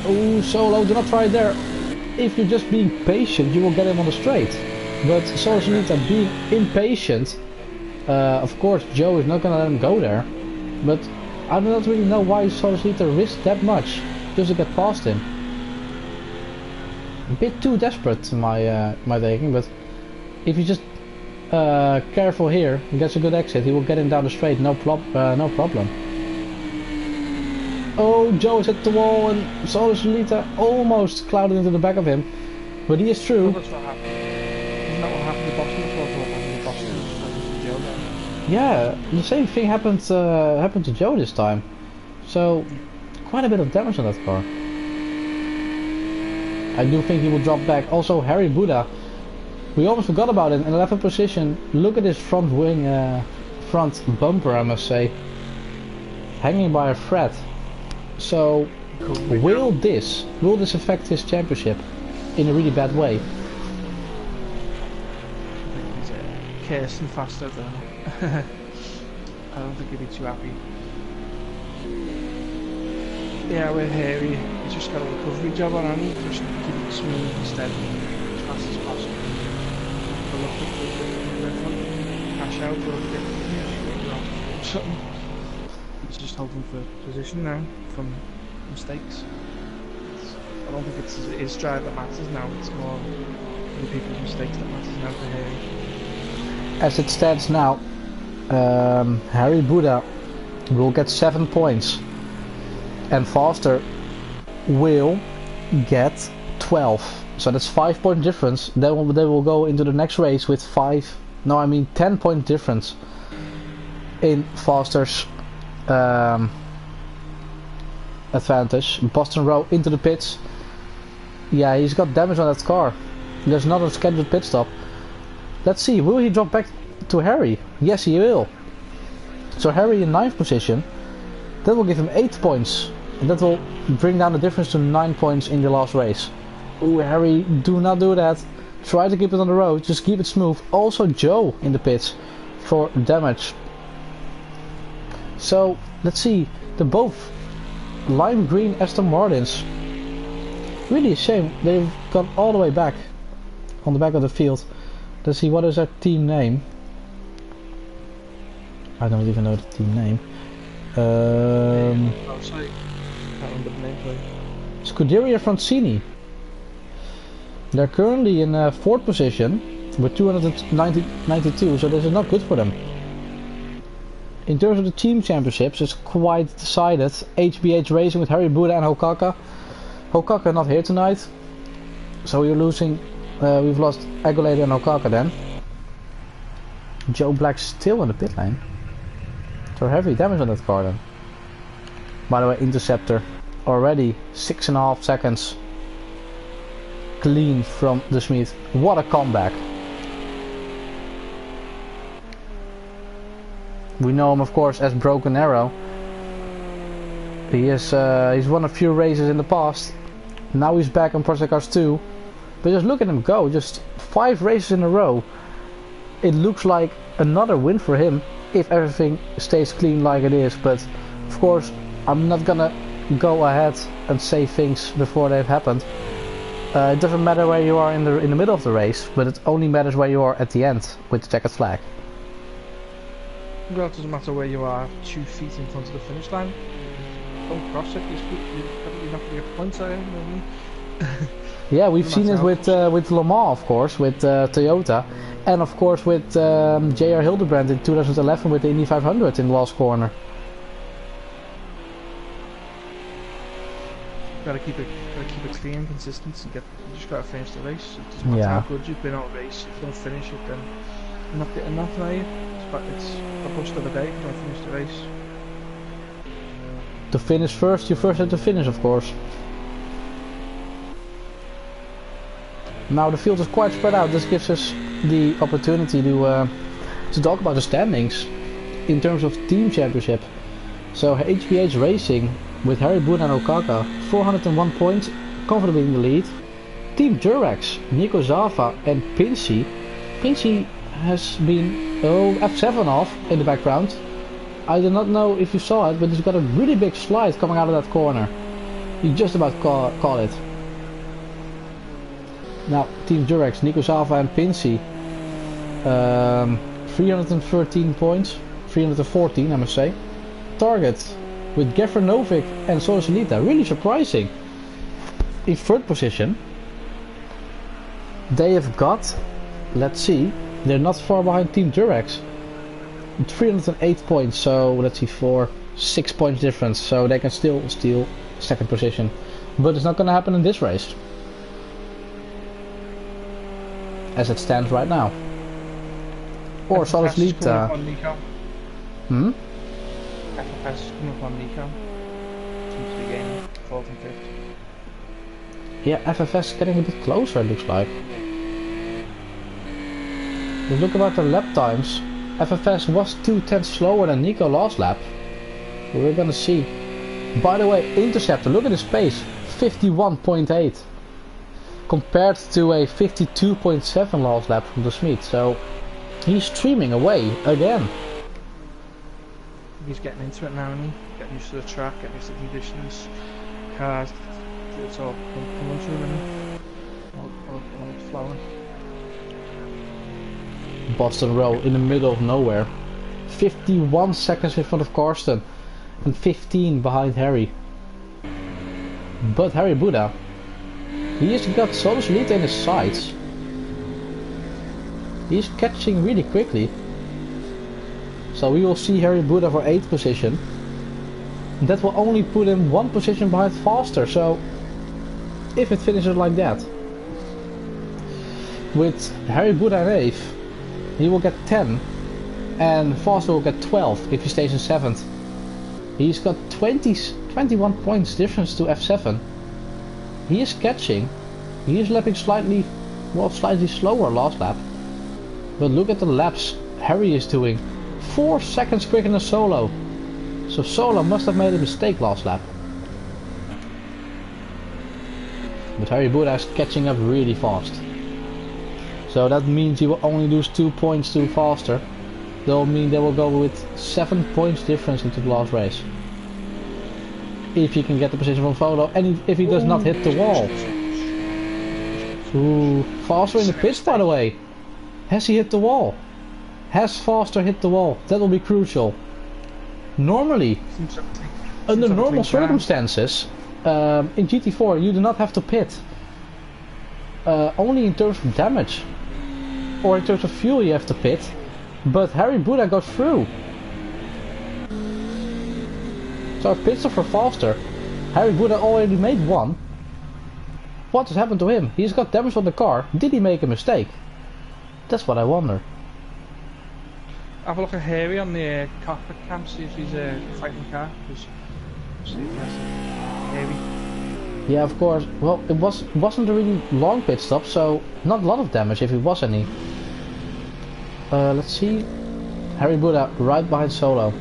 Oh, Solo, do not try it there. If you're just being patient, you will get him on the straight. But Solo Salita being impatient, of course, Joe is not gonna let him go there. But I do not really know why Solo Salita risked that much just to get past him. A bit too desperate in my thinking, but if you just careful here and gets a good exit, he will get him down the straight, no problem. Oh, Joe is at the wall and Solo Salita almost clouded into the back of him, but he is through. Isn't that what happened to Boston? That's what happened to Boston. Happened to Joe then. Yeah, the same thing happened to Joe this time. So quite a bit of damage on that car. I do think he will drop back. Also, Harry Buddha, we almost forgot about it in 11th position. Look at his front wing, front bumper, I must say, hanging by a thread. So, will this affect his championship in a really bad way? I think he's cursing faster though. I don't think he'd be too happy. Yeah, we're here. He's just got a recovery job on hand. Just keep it smooth and steady, as fast as possible. Have a look at the cash out or something. He's just hoping for position now from mistakes. I don't think it's his drive that matters now. It's more the people's mistakes that matters now for Harry. As it stands now, Harry Buddha will get 7 points. And Foster will get 12. So that's 5-point difference. They will go into the next race with 10-point difference in Foster's advantage. Boston Row into the pits. Yeah, he's got damage on that car. There's not a scheduled pit stop. Let's see, will he drop back to Harry? Yes, he will. So Harry in 9th position. That will give him 8 points. And that will bring down the difference to 9 points in the last race. Ooh, Harry, do not do that. Try to keep it on the road. Just keep it smooth. Also Joe in the pits for damage. So, let's see. They're both lime green Aston Martins. Really a shame. They've gone all the way back. On the back of the field. Let's see, what is their team name? I don't even know the team name. Oh, sorry. Can't remember the name, sorry. Scuderia Francini. They're currently in 4th position with 292, so this is not good for them. In terms of the team championships, it's quite decided. HBH Racing with Harry Buddha and Hokaka. Hokaka not here tonight, so we're losing. We've lost Agoleda and Hokaka then. Joe Black still in the pit lane. So heavy damage on that car then. By the way, Interceptor already 6.5 seconds clean from the Smith. What a comeback. We know him of course as Broken Arrow. He's won a few races in the past. Now he's back on Project Cars 2. But just look at him go, just 5 races in a row. It looks like another win for him if everything stays clean like it is. But of course, I'm not gonna go ahead and say things before they've happened. It doesn't matter where you are in the middle of the race, but it only matters where you are at the end with the checkered flag. Well, it doesn't matter where you are 2 feet in front of the finish line. Don't cross it, you're not going to get points out, you know what I mean? Yeah, we've seen it with Le Mans, of course, with Toyota, and of course with J.R. Hildebrand in 2011 with the Indy 500 in the last corner. Gotta keep it clean and consistent, and you just gotta finish the race. It doesn't matter how good you've been on a race. If you don't finish it, then you're not getting nothing, are you? It's a bust of a day if you don't finish the race. To finish first, you first have to finish, of course. Now the field is quite spread out. This gives us the opportunity to talk about the standings in terms of team championship. So HBH Racing with Harry Boone and Okaka, 401 points, comfortably in the lead. Team Durex, Nico Zava and Pinchy. Pinchy has been F7 off in the background. I do not know if you saw it, but he's got a really big slide coming out of that corner. You just about caught it. Now, Team Durex, Nico Zava and Pinchy, 313 points, 314 I must say. Target with Gavra Novic and Sosolita, really surprising. In third position, they have got, let's see, they're not far behind Team Durex. 308 points, so let's see, 6 points difference, so they can still steal second position. But it's not going to happen in this race, as it stands right now. Or Sosolita. Hmm? FFS is coming up on Nico. Seems to be gaining 4th and 5th. Yeah, FFS is getting a bit closer, it looks like. But look about their lap times. FFS was 2/10 slower than Nico last lap. We're gonna see. By the way, Interceptor, look at his pace. 51.8. Compared to a 52.7 last lap from the Smith. So he's streaming away again. He's getting into it now, isn't he? Getting used to the track, getting used to the conditions, cars, it's all coming through, isn't it? All flowing. Boston Row in the middle of nowhere. 51 seconds in front of Karsten and 15 behind Harry. But Harry Buddha, he has got Sosolita in his sights. He's catching really quickly. So we will see Harry Buddha for 8th position. That will only put him 1 position behind Foster, so if it finishes like that, with Harry Buddha in 8th, he will get 10 and Foster will get 12 if he stays in 7th. He's got 21 points difference to F7. He is catching. He is lapping slightly slower last lap. But look at the laps Harry is doing. 4 seconds quicker than Solo. So Solo must have made a mistake last lap. But Harry Buddha is catching up really fast. So that means he will only lose 2 points to Foster. That will mean they will go with 7 points difference into the last race. If he can get the position from Solo and if he does not hit the wall. Ooh, Foster in the pits, by the way. Has he hit the wall? Has Foster hit the wall? That will be crucial. Normally, under normal circumstances, in GT4 you do not have to pit. Only in terms of damage or in terms of fuel you have to pit. But Harry Buddha got through. So a pit stop for Foster. Harry Buddha already made 1. What has happened to him? He's got damage on the car. Did he make a mistake? That's what I wonder. Have a look at Harry on the cockpit cam, see if he's fighting the car. Harry. Yeah, of course. Well, it wasn't a really long pit stop, so not a lot of damage if it was any. Let's see. Harry Buddha right behind Solo.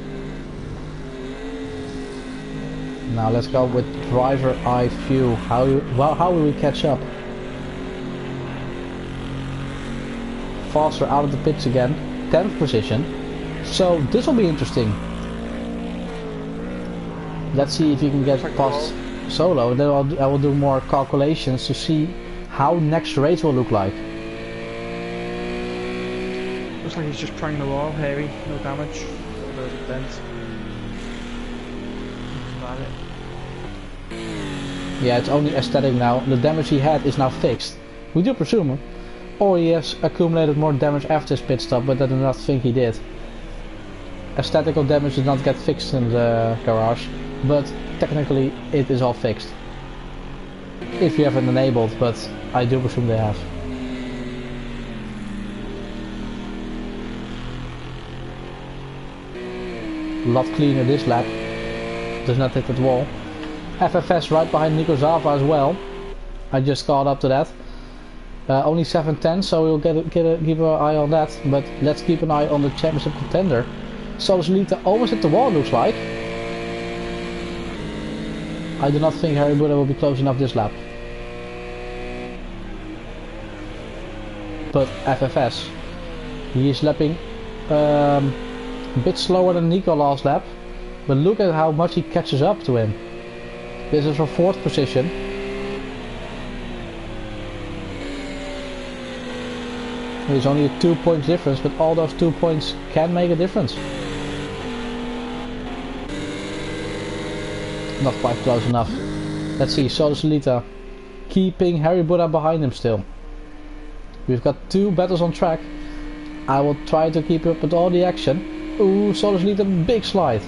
Now let's go with driver eye view. How will we catch up? Faster out of the pits again, 10th position. So this will be interesting. Let's see if you can get past Solo, and then I will do more calculations to see how next race will look like. Looks like he's just pranging the wall, hairy, no damage. There's a dent. That's about it. Yeah, it's only aesthetic now. The damage he had is now fixed. We do presume, or he has accumulated more damage after his pit stop, but I do not think he did. Aesthetical damage did not get fixed in the garage, but technically it is all fixed. If you have it enabled, but I do presume they have. A lot cleaner this lap. Does not hit that wall. FFS right behind Nico Zava as well. I just caught up to that. Only 7:10, so we'll keep an eye on that. But let's keep an eye on the championship contender. Solita almost hit the wall, looks like. I do not think Harry Buddha will be close enough this lap. But FFS, he is lapping a bit slower than Nico last lap. But look at how much he catches up to him. This is for 4th position. There's only a 2 points difference, but all those 2 points can make a difference. Not quite close enough. Let's see, Solita keeping Harry Buddha behind him still. We've got 2 battles on track. I will try to keep up with all the action. Ooh, Solita, big slide.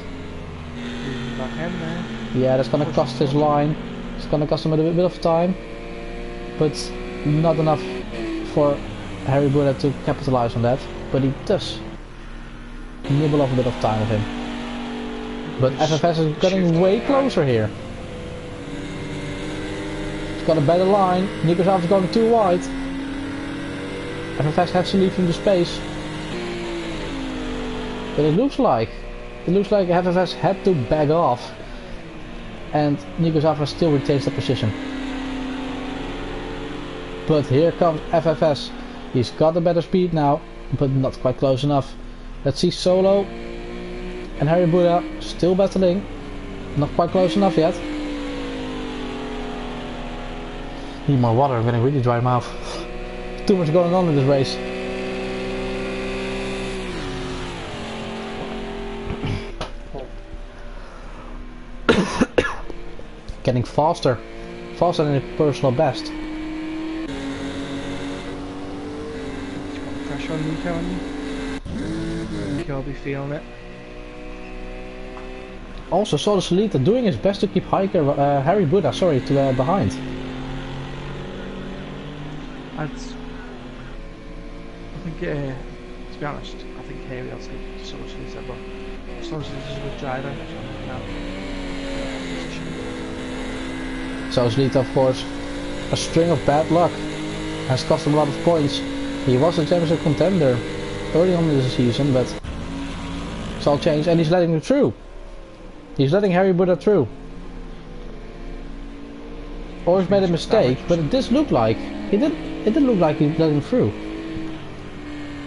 Yeah, that's gonna cost his line. It's gonna cost him a bit of time, but not enough for Harry Buddha to capitalize on that. But he does nibble off a bit of time with him. But FFS is getting way closer here. He's got a better line. Nico Zava is going too wide. FFS has to leave him the space. But it looks like FFS had to back off. And Nico Zava still retains the position. But here comes FFS. He's got a better speed now, but not quite close enough. Let's see Solo and Harry Buddha still battling. Not quite close enough yet. Need more water, I'm getting really dry mouth. Too much going on in this race. Getting faster than his personal best. Pressure on Nico, and Nico will be feeling it. Also, Solita doing his best to keep Harry Buddha, behind. I think, to be honest, I think Harry will take Solita, but Solita's a good driver, so now. Solita, of course, a string of bad luck has cost him a lot of points. He was a championship contender early on in the season, but it's all changed, and he's letting him through. He's letting Harry Buddha through. Or he's made a mistake, but it did look like it did look like he let him through.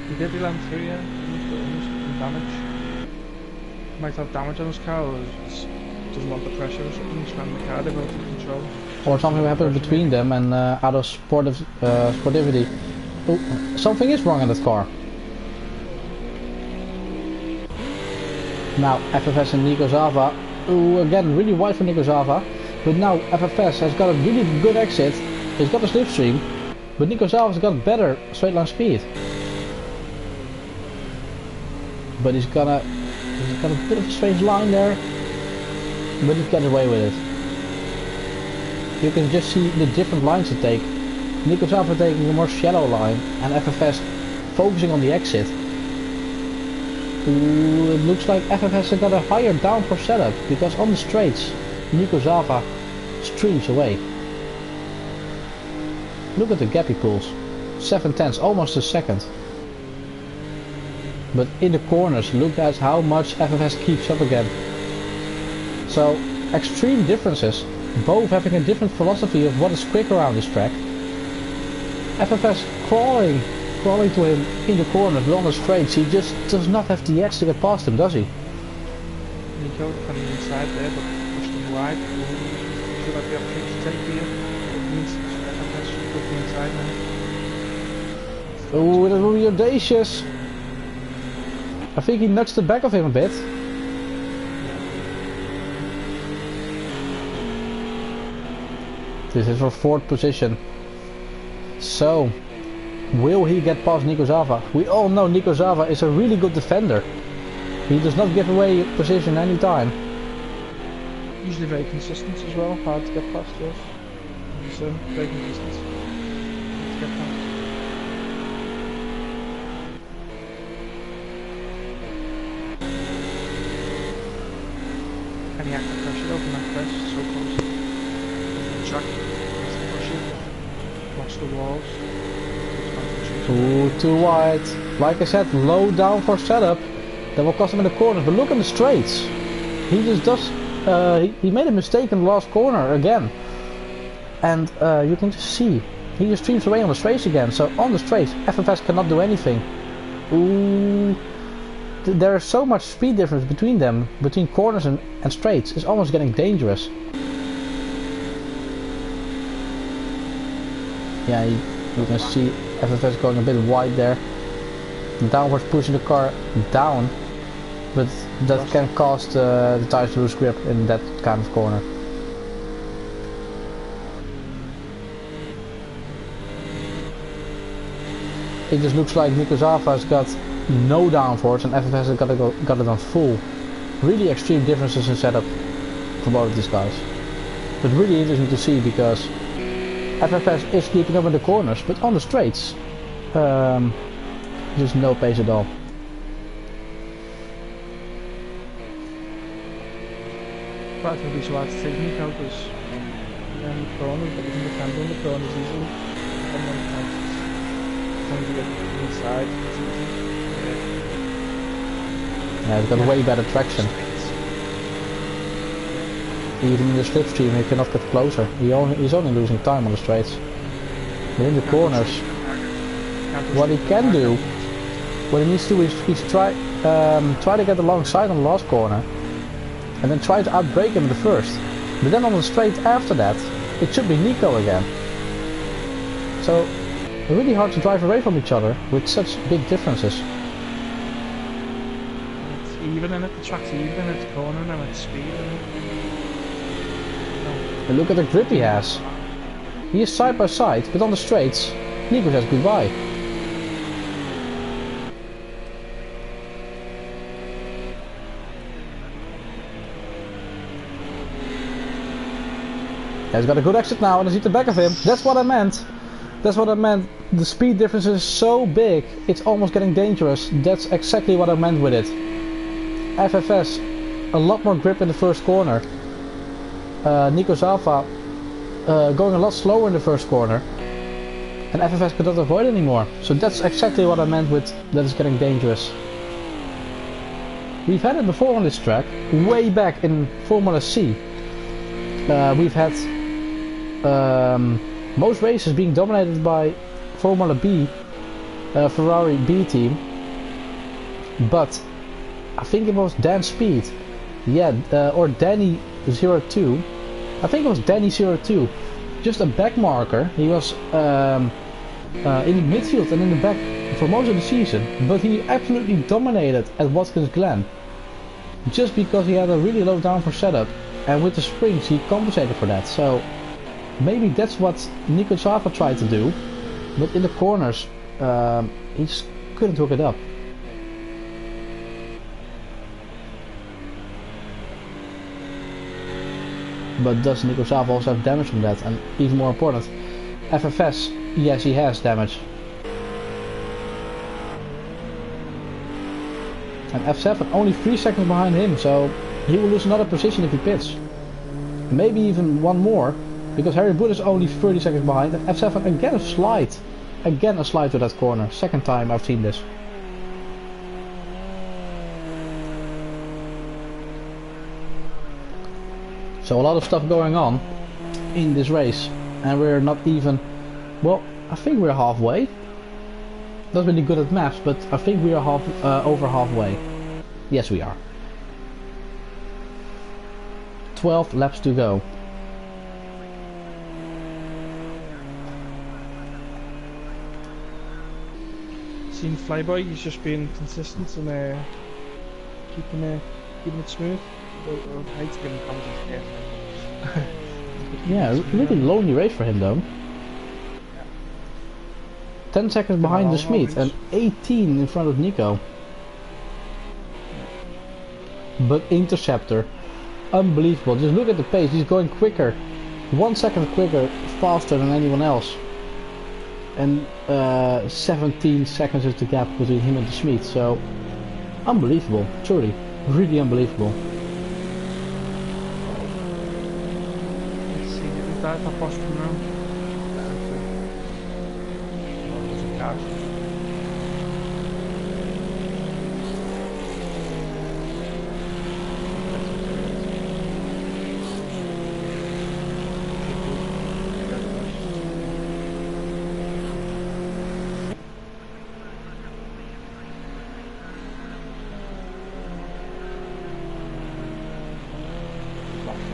He did let him through, yeah. Some damage. He might have damage on his car, or just doesn't want the pressure or something. He's trying the car to go to control. Or something happened between them, and out of sportivity. Oh, something is wrong in that car. Now FFS and Nico Zava. Ooh, again, really wide for Nico Zava. But now FFS has got a really good exit. He's got a slipstream. But Nico Zava's got better straight line speed. But he's got a bit of a strange line there. But he gets away with it. You can just see the different lines to take. Nico Zava taking a more shallow line, and FFS focusing on the exit. Ooh, it looks like FFS has got a higher downforce setup, because on the straights Nico Zava streams away. Look at the gap he pulls. 7/10, almost a second. But in the corners, look at how much FFS keeps up again. So extreme differences, both having a different philosophy of what is quick around this track. FFS crawling to him in the corners, but on the straights he just does not have the edge to get past him, does he? Nico from the inside there, but pushed him wide. Should have the opportunity to take here. It means FFS should put the inside now. Oh, that will be audacious. I think he nudged the back of him a bit. This is for 4th position. So, will he get past Nico Zava? We all know Nico Zava is a really good defender. He does not give away position any time. Usually very consistent as well, hard to get past, yes. So, very consistent. Hard to get past. Can he act the pressure open that press? So close. Track. Push it. Watch the walls. Ooh, too wide. Like I said, low down for setup. That will cost him in the corners. But look at the straights. He just does. He made a mistake in the last corner again. And you can just see. He just streams away on the straights again. So on the straights, FFS cannot do anything. Ooh. There is so much speed difference between them, between corners and straights. It's almost getting dangerous. Yeah, you can see FFS going a bit wide there. Downwards pushing the car down, but that can cost the tires to lose grip in that kind of corner. It just looks like Nico Zava's got no downforce and FFS has got it on full. Really extreme differences in setup for both of these guys. But really interesting to see because FFS is keeping up in the corners, but on the straights, just no pace at all. But it's going to be so hard to take Nico because the corners, but he can defend on the corners easily. And then trying to get inside. Yeah, he's got way better traction. Even in the slipstream he cannot get closer. He's only losing time on the straights. But in the corners, what he can do, what he needs to do is try to get alongside on the last corner and then try to outbrake him in the first. But then on the straight after that, it should be Nico again. So, really hard to drive away from each other with such big differences. It's even in it, the track's even, it's corner and it's speed. And look at the grip he has. He is side by side, but on the straights, Nico says goodbye. Yeah, he's got a good exit now and I see the back of him. That's what I meant. That's what I meant. The speed difference is so big, it's almost getting dangerous. That's exactly what I meant with it. FFS, a lot more grip in the first corner. Nico Zava going a lot slower in the first corner. And FFS could not avoid anymore. So that's exactly what I meant with that it's getting dangerous. We've had it before on this track, way back in Formula C. We've had most races being dominated by Formula B, Ferrari B team, but I think it was Dan Speed, yeah, or Danny 02. I think it was Danny 02, just a back marker. He was in the midfield and in the back for most of the season, but he absolutely dominated at Watkins Glen, just because he had a really low downforce setup, and with the springs he compensated for that. So maybe that's what Nico Zava tried to do, but in the corners he just couldn't hook it up. But does Nico Zava also have damage from that? And even more important, FFS, yes, he has damage. And F7 only 3 seconds behind him, so he will lose another position if he pits. Maybe even one more, because Harry Boot is only 30 seconds behind, and F7 again a slide. Again a slide to that corner. Second time I've seen this. So a lot of stuff going on in this race, and we're not even, well, I think we're halfway. Not really good at maps, but I think we are over halfway. Yes, we are. 12 laps to go. Seen Flyboy, he's just being consistent and keeping it smooth. I hate to give him comments here. Yeah, really lonely race for him though. Yeah. 10 seconds behind the Smith and 18 in front of Nico. But Interceptor, unbelievable. Just look at the pace, he's going quicker. 1 second quicker, faster than anyone else. And 17 seconds is the gap between him and the Smith, so unbelievable, truly, really unbelievable. Let's see, is that a Boston now? There's a car.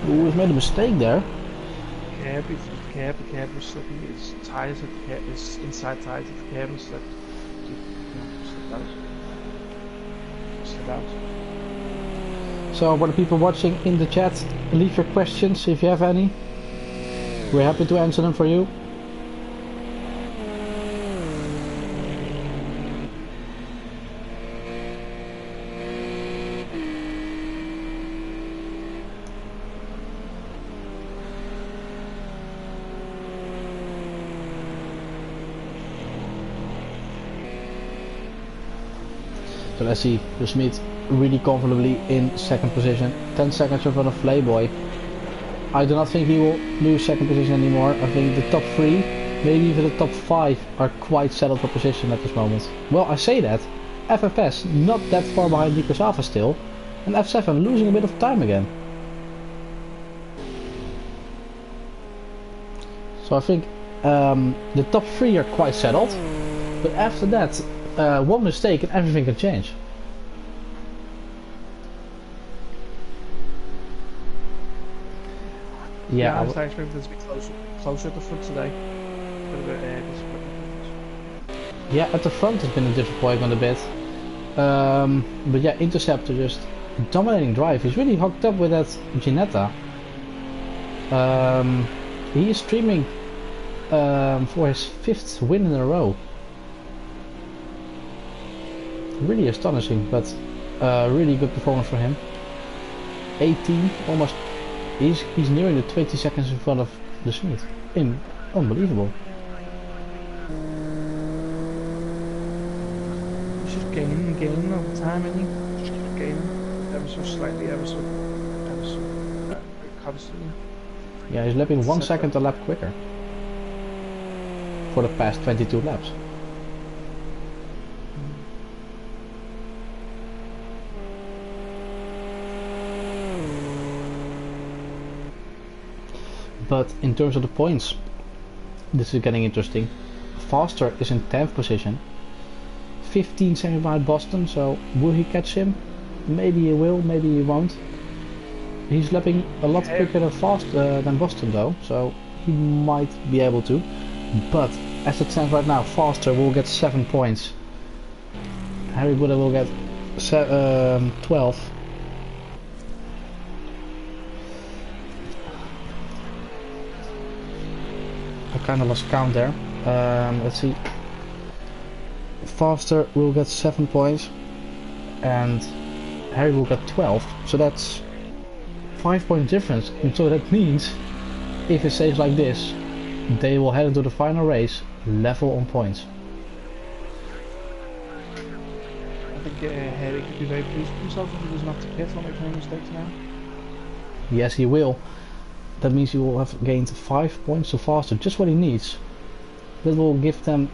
Ooh, he's made a mistake there. Cab was slipping. His tires at his inside tires of the cab was slipped. Slip out. So for the people watching in the chat, leave your questions if you have any. We're happy to answer them for you. So let's see, the Smith really comfortably in second position, 10 seconds in front of Playboy. I do not think he will lose second position anymore. I think the top 3, maybe even the top 5 are quite settled for position at this moment. Well, I say that, FFS not that far behind Nico Sava still, and F7 losing a bit of time again. So I think the top 3 are quite settled, but after that, one mistake and everything can change. Yeah, I was expecting this to be closer at the front today. Yeah, at the front has been a disappointment a bit. But yeah, Interceptor just dominating drive. He's really hooked up with that Ginetta. He is streaming for his 5th win in a row. Really astonishing, but really good performance for him. 18, almost. He's nearing the 20 seconds in front of the Smith. Unbelievable. He's just gaining all the time, isn't he? Just keep gaining, ever so slightly, ever so constantly. Yeah, he's lapping 1 second a lap quicker for the past 22 laps. But in terms of the points, this is getting interesting. Faster is in 10th position, 15 seconds behind Boston, so will he catch him? Maybe he will, maybe he won't. He's lapping a lot quicker than Boston though, so he might be able to. But as it stands right now, Faster will get 7 points. Harry Buddha will get 12. I kind of lost count there. Let's see. Faster will get 7 points and Harry will get 12. So that's 5-point difference. And so that means if it stays like this, they will head into the final race level on points. I think Harry could be very pleased with himself if he doesn't have to pit or make any mistakes now. Yes, he will. That means he will have gained 5 points to Faster, just what he needs. That will give them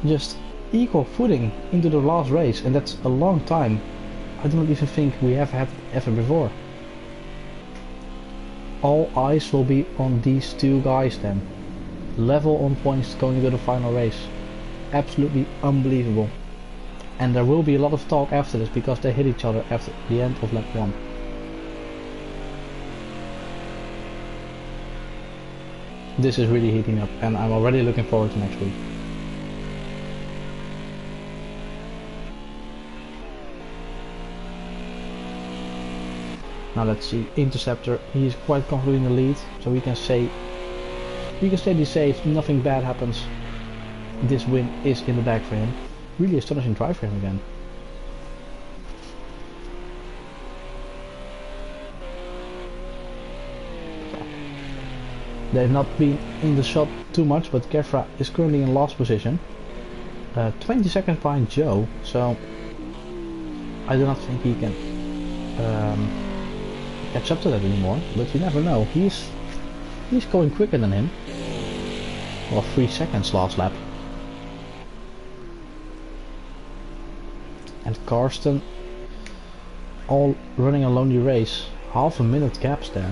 just equal footing into the last race, and that's a long time. I don't even think we have had ever before. all eyes will be on these two guys then. Level on points going into the final race. Absolutely unbelievable. And there will be a lot of talk after this because they hit each other after the end of lap 1. This is really heating up and I'm already looking forward to next week. Now let's see, Interceptor, he is quite comfortably in the lead, so we can say be safe, nothing bad happens. This win is in the bag for him. Really astonishing drive for him again. They've not been in the shot too much, but Gavra is currently in last position. 20 seconds behind Joe, so I do not think he can catch up to that anymore, but you never know. He's going quicker than him. Well, 3 seconds last lap. And Karsten all running a lonely race. Half a minute gaps there.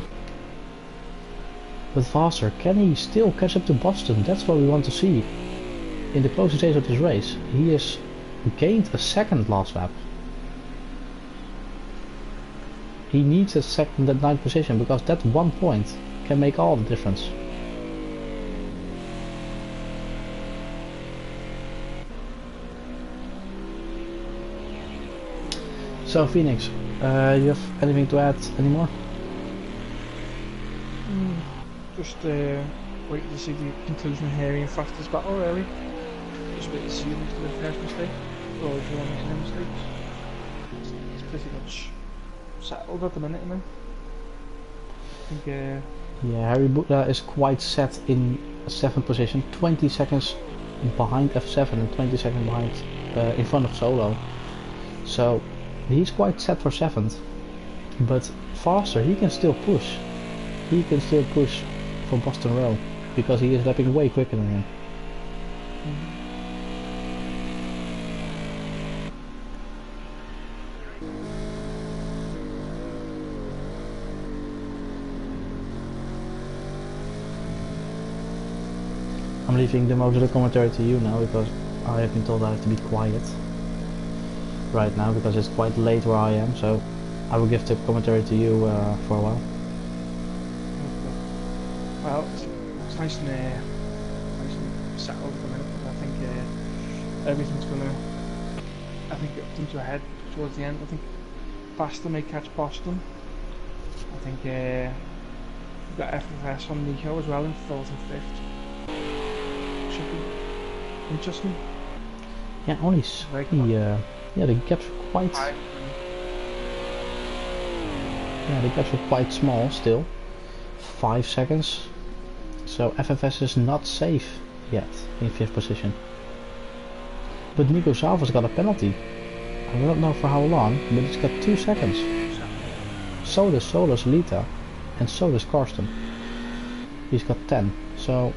But faster, can he still catch up to Boston? That's what we want to see in the closing stage of this race. He has gained a second last lap. He needs a second at 9th position because that 1 point can make all the difference. So Phoenix, you have anything to add anymore? Just wait to see the conclusion of Harry and Fastest battle really. Just wait to see him to the first mistake, or if you want to make any mistakes. It's pretty much settled at the minute, you know. I think yeah, Harry Buda is quite set in 7th position, 20 seconds behind F7 and 20 seconds behind in front of Solo. So he's quite set for 7th, but faster he can still push. He can still push for Boston Row because he is lapping way quicker than him. I'm leaving the most of the commentary to you now because I have been told I have to be quiet right now because it's quite late where I am, so I will give the commentary to you for a while. Well, it's nice and settled at the minute. I think everything's gonna. I think things are ahead towards the end. I think Faster may catch Boston. I think we've got FFS on Nico as well in 4th and 5th. Should be interesting. Yeah, only yeah, the gaps are quite. Yeah, the gaps are quite small still. 5 seconds. So FFS is not safe yet in 5th position. But Nico Salva's got a penalty. I don't know for how long, but he's got 2 seconds. So does Solus Lita, and so does Karsten. He's got 10. So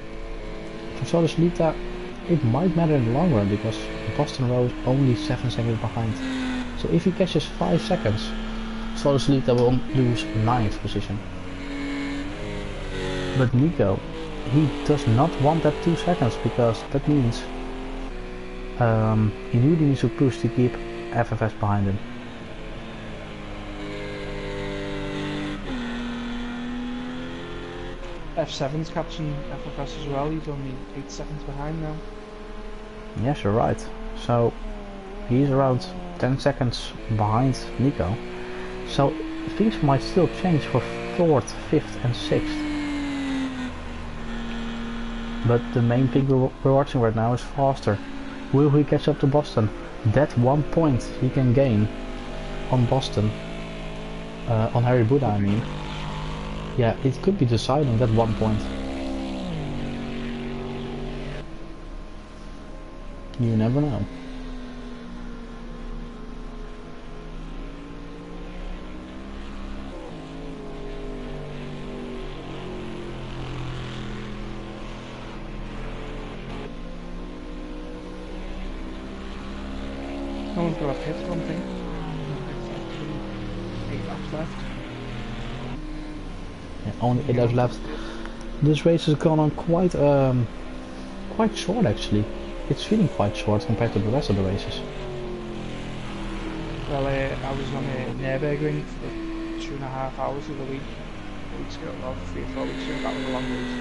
for Solus Lita, it might matter in the long run because Boston Row is only 7 seconds behind. So if he catches 5 seconds, Solus Lita will lose 9th position. But Nico, he does not want that 2 seconds because that means he really needs to push to keep FFS behind him. F7's catching FFS as well, he's only 8 seconds behind now. Yes, you're right. So he's around 10 seconds behind Nico. So things might still change for 4th, 5th and 6th. But the main thing we're watching right now is Faster. Will he catch up to Boston? That 1 point he can gain on Boston, on Harry Buda I mean. Yeah, it could be deciding that 1 point. You never know. No one's got a pit, one thing. 8 laps left. Yeah, only 8 laps left. This race has gone on quite short actually. It's feeling quite short compared to the rest of the races. Well, I was on a Nürburgring for 2.5 hours of the week. Weeks ago, well, 3 or 4 weeks ago. That was a long race.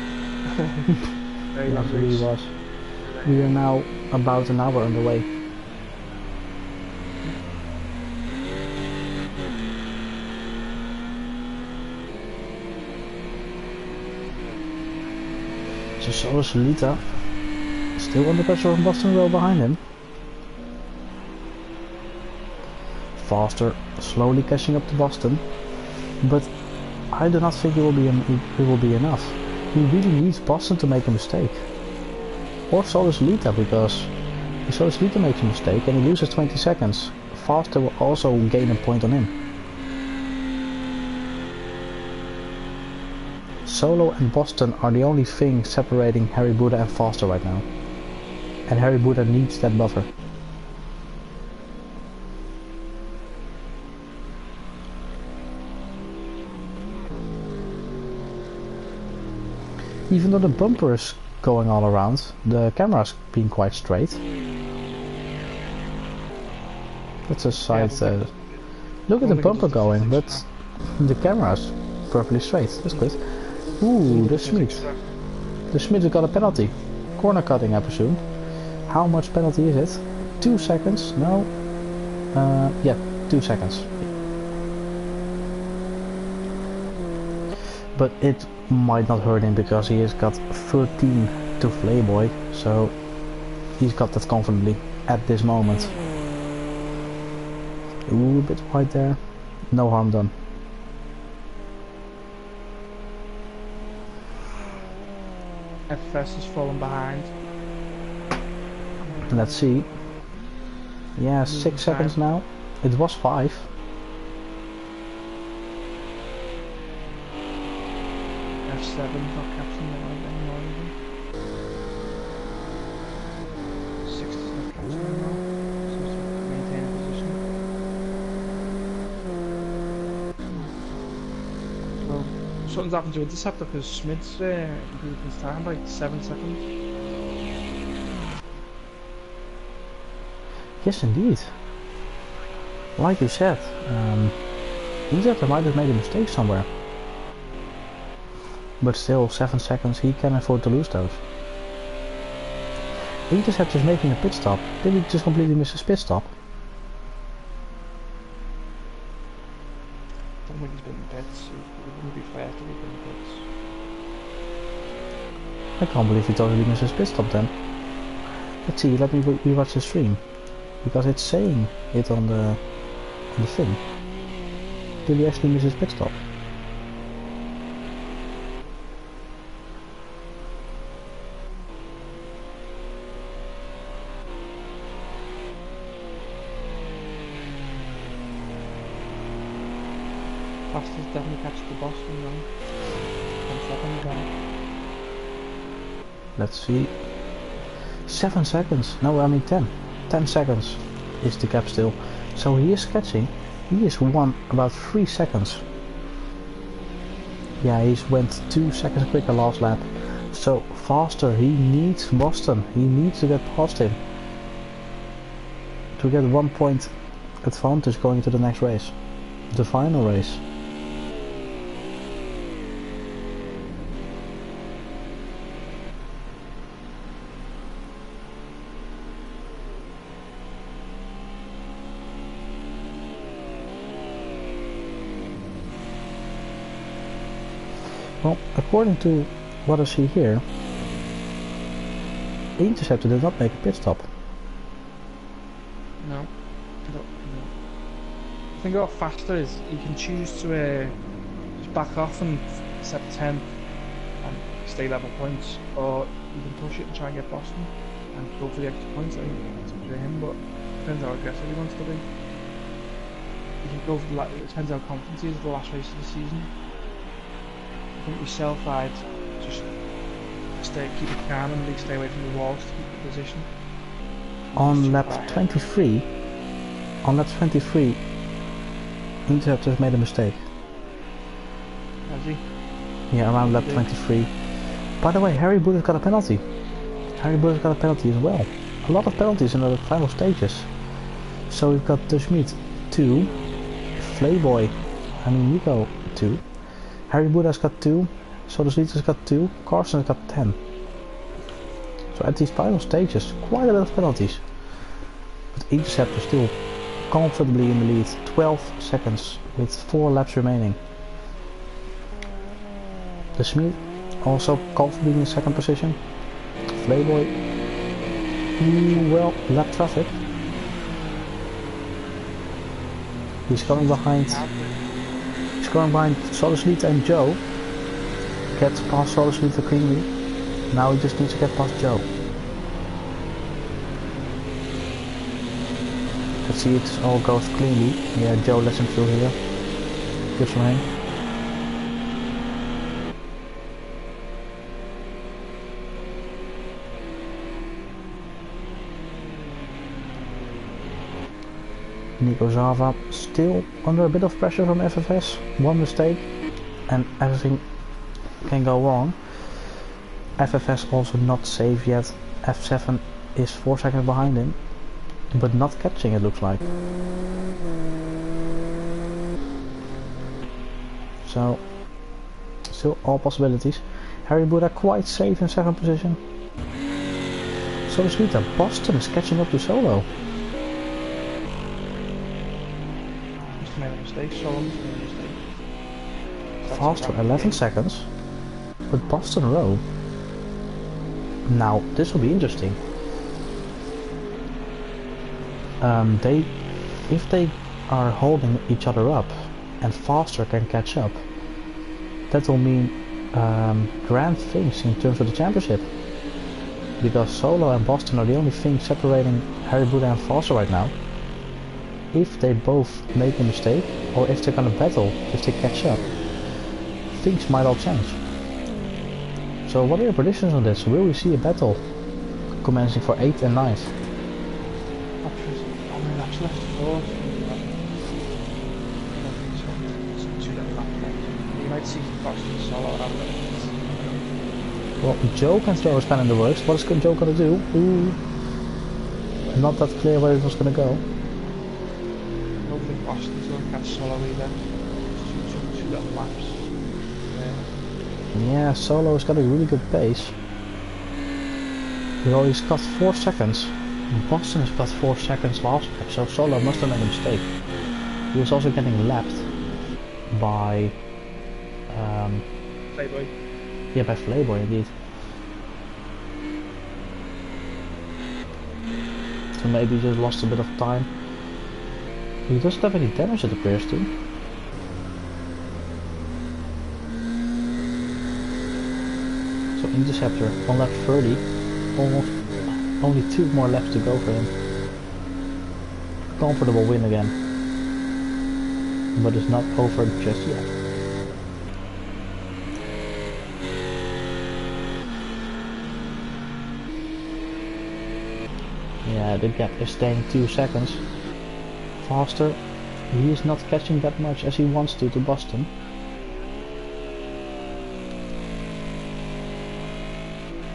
Very long Yes, it race. really was. We are now about an hour on the way. So Solita still under pressure from Boston Row behind him. Faster, slowly catching up to Boston, but I do not think it will be enough. He really needs Boston to make a mistake, or Solita, because if Solita makes a mistake and he loses 20 seconds, Faster will also gain a point on him. Solo and Boston are the only thing separating Harry Buddha and Foster right now. And Harry Buddha needs that buffer. Even though the bumper is going all around, the camera's being quite straight. That's a side... look at the bumper going, but the camera's perfectly straight. That's good. Ooh, the Schmid. The Schmid got a penalty. Corner cutting, I presume. How much penalty is it? 2 seconds? No. Yeah, 2 seconds. But it might not hurt him because he has got 13 to Playboy, so he's got that confidently at this moment. Ooh, a bit wide there. No harm done. FS has fallen behind. Let's see. Yeah, 6 seconds now. It was 5. F7 not capturing the line anymore. 6 is not capturing anymore. Seems to maintain a position. Well, something's happened to Interceptor because Schmid's improved his time by 7 seconds. Yes, indeed. Like you said, Interceptor might have made a mistake somewhere. But still, 7 seconds, he can afford to lose those. Interceptor's making a pit stop. Did he just completely miss his pit stop? I don't think he's been in pits. It wouldn't be fair to have been in pits. I can't believe he totally missed his pit stop then. Let's see, let me rewatch the stream. Because it's saying it on the thing. Did he actually miss his pit stop? Fastest definitely catch the Boston now. 10 seconds down. Let's see. 7 seconds. No, I mean 10. 10 seconds is the gap still. So he is catching. He is won about 3 seconds. Yeah, he's went 2 seconds quicker last lap. So Faster, he needs Boston. He needs to get past him to get 1 point advantage going into the next race. The final race. Well, according to what I see here, the Interceptor did not make a pit stop. No. I think what Faster is, you can choose to just back off and set 10 and stay level points, or you can push it and try and get Boston and go for the extra points. I think it's up to him, but it depends how aggressive he wants to be. You can go for the it depends how confident he is at the last race of the season. I think yourself, I'd just keep it calm and stay away from the walls to keep the position. On lap 23, Interceptor has made a mistake. Has he? Yeah, around lap 23. By the way, Harry Booth got a penalty. Harry Booth got a penalty as well. A lot of penalties in the final stages. So we've got De Schmid 2, Nico 2, Harry Buddha's got 2, Sodusita's got 2, Carson's got 10. So at these final stages, quite a lot of penalties. But Interceptor still comfortably in the lead, 12 seconds with 4 laps remaining. De Schmid also comfortably in second position. Playboy, well, lap traffic. He's coming behind. He's going behind Soloslita and Joe. Gets past Soloslita cleanly. Now he just needs to get past Joe. Let's see it all goes cleanly. Yeah, Joe lets him through here. Good for him. Nico Zava still under a bit of pressure from FFS. One mistake and everything can go wrong. FFS also not safe yet. F7 is 4 seconds behind him, but not catching it looks like. So still all possibilities. Harry Buddha quite safe in second position. So the Sweeter Boston is catching up to Solo. Made a mistake, Solomon made a mistake. Faster 11 seconds, but Boston row. Now this will be interesting. If they are holding each other up and Faster can catch up, that will mean grand things in terms of the championship. Because Solo and Boston are the only things separating Harry Buddha and Faster right now. If they both make a mistake, or if they're gonna battle, if they catch up, things might all change. So what are your predictions on this? Will we see a battle commencing for 8th and 9th? How many laps left? 4? You might see Boston Solo out of it. Well, Joe can throw a span in the works. What is Joe gonna do? Ooh. Not that clear where it was gonna go. I don't think Boston's going to catch Solo either. Two little laps. Yeah, Solo's got a really good pace. Well, he's got 4 seconds. Boston has got 4 seconds last lap, so Solo must have made a mistake. He was also getting lapped by... Playboy. Yeah, by Playboy indeed. So maybe he just lost a bit of time. He doesn't have any damage, it appears to. So Interceptor on lap 30, almost only 2 more laps to go for him. Comfortable win again, but it's not over just yet. Yeah, the gap is staying 2 seconds. Faster, he is not catching that much as he wants to Boston.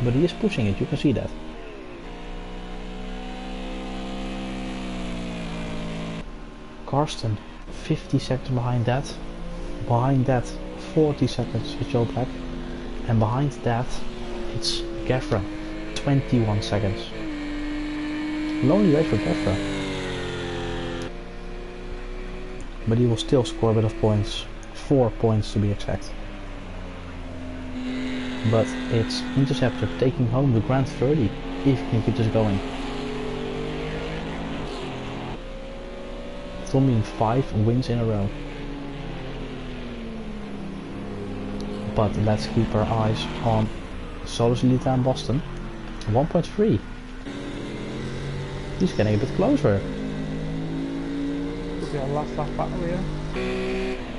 But he is pushing it, you can see that. Karsten, 50 seconds behind that. Behind that, 40 seconds is Joe Black. And behind that, it's Gavra, 21 seconds. Lonely race for Gavra. But he will still score a bit of points. 4 points to be exact. But it's Interceptor taking home the Grand 30 if he can keep this going. It will mean 5 wins in a row. But let's keep our eyes on Soloslita and Boston. 1.3. He's getting a bit closer. Could be a last lap battle here.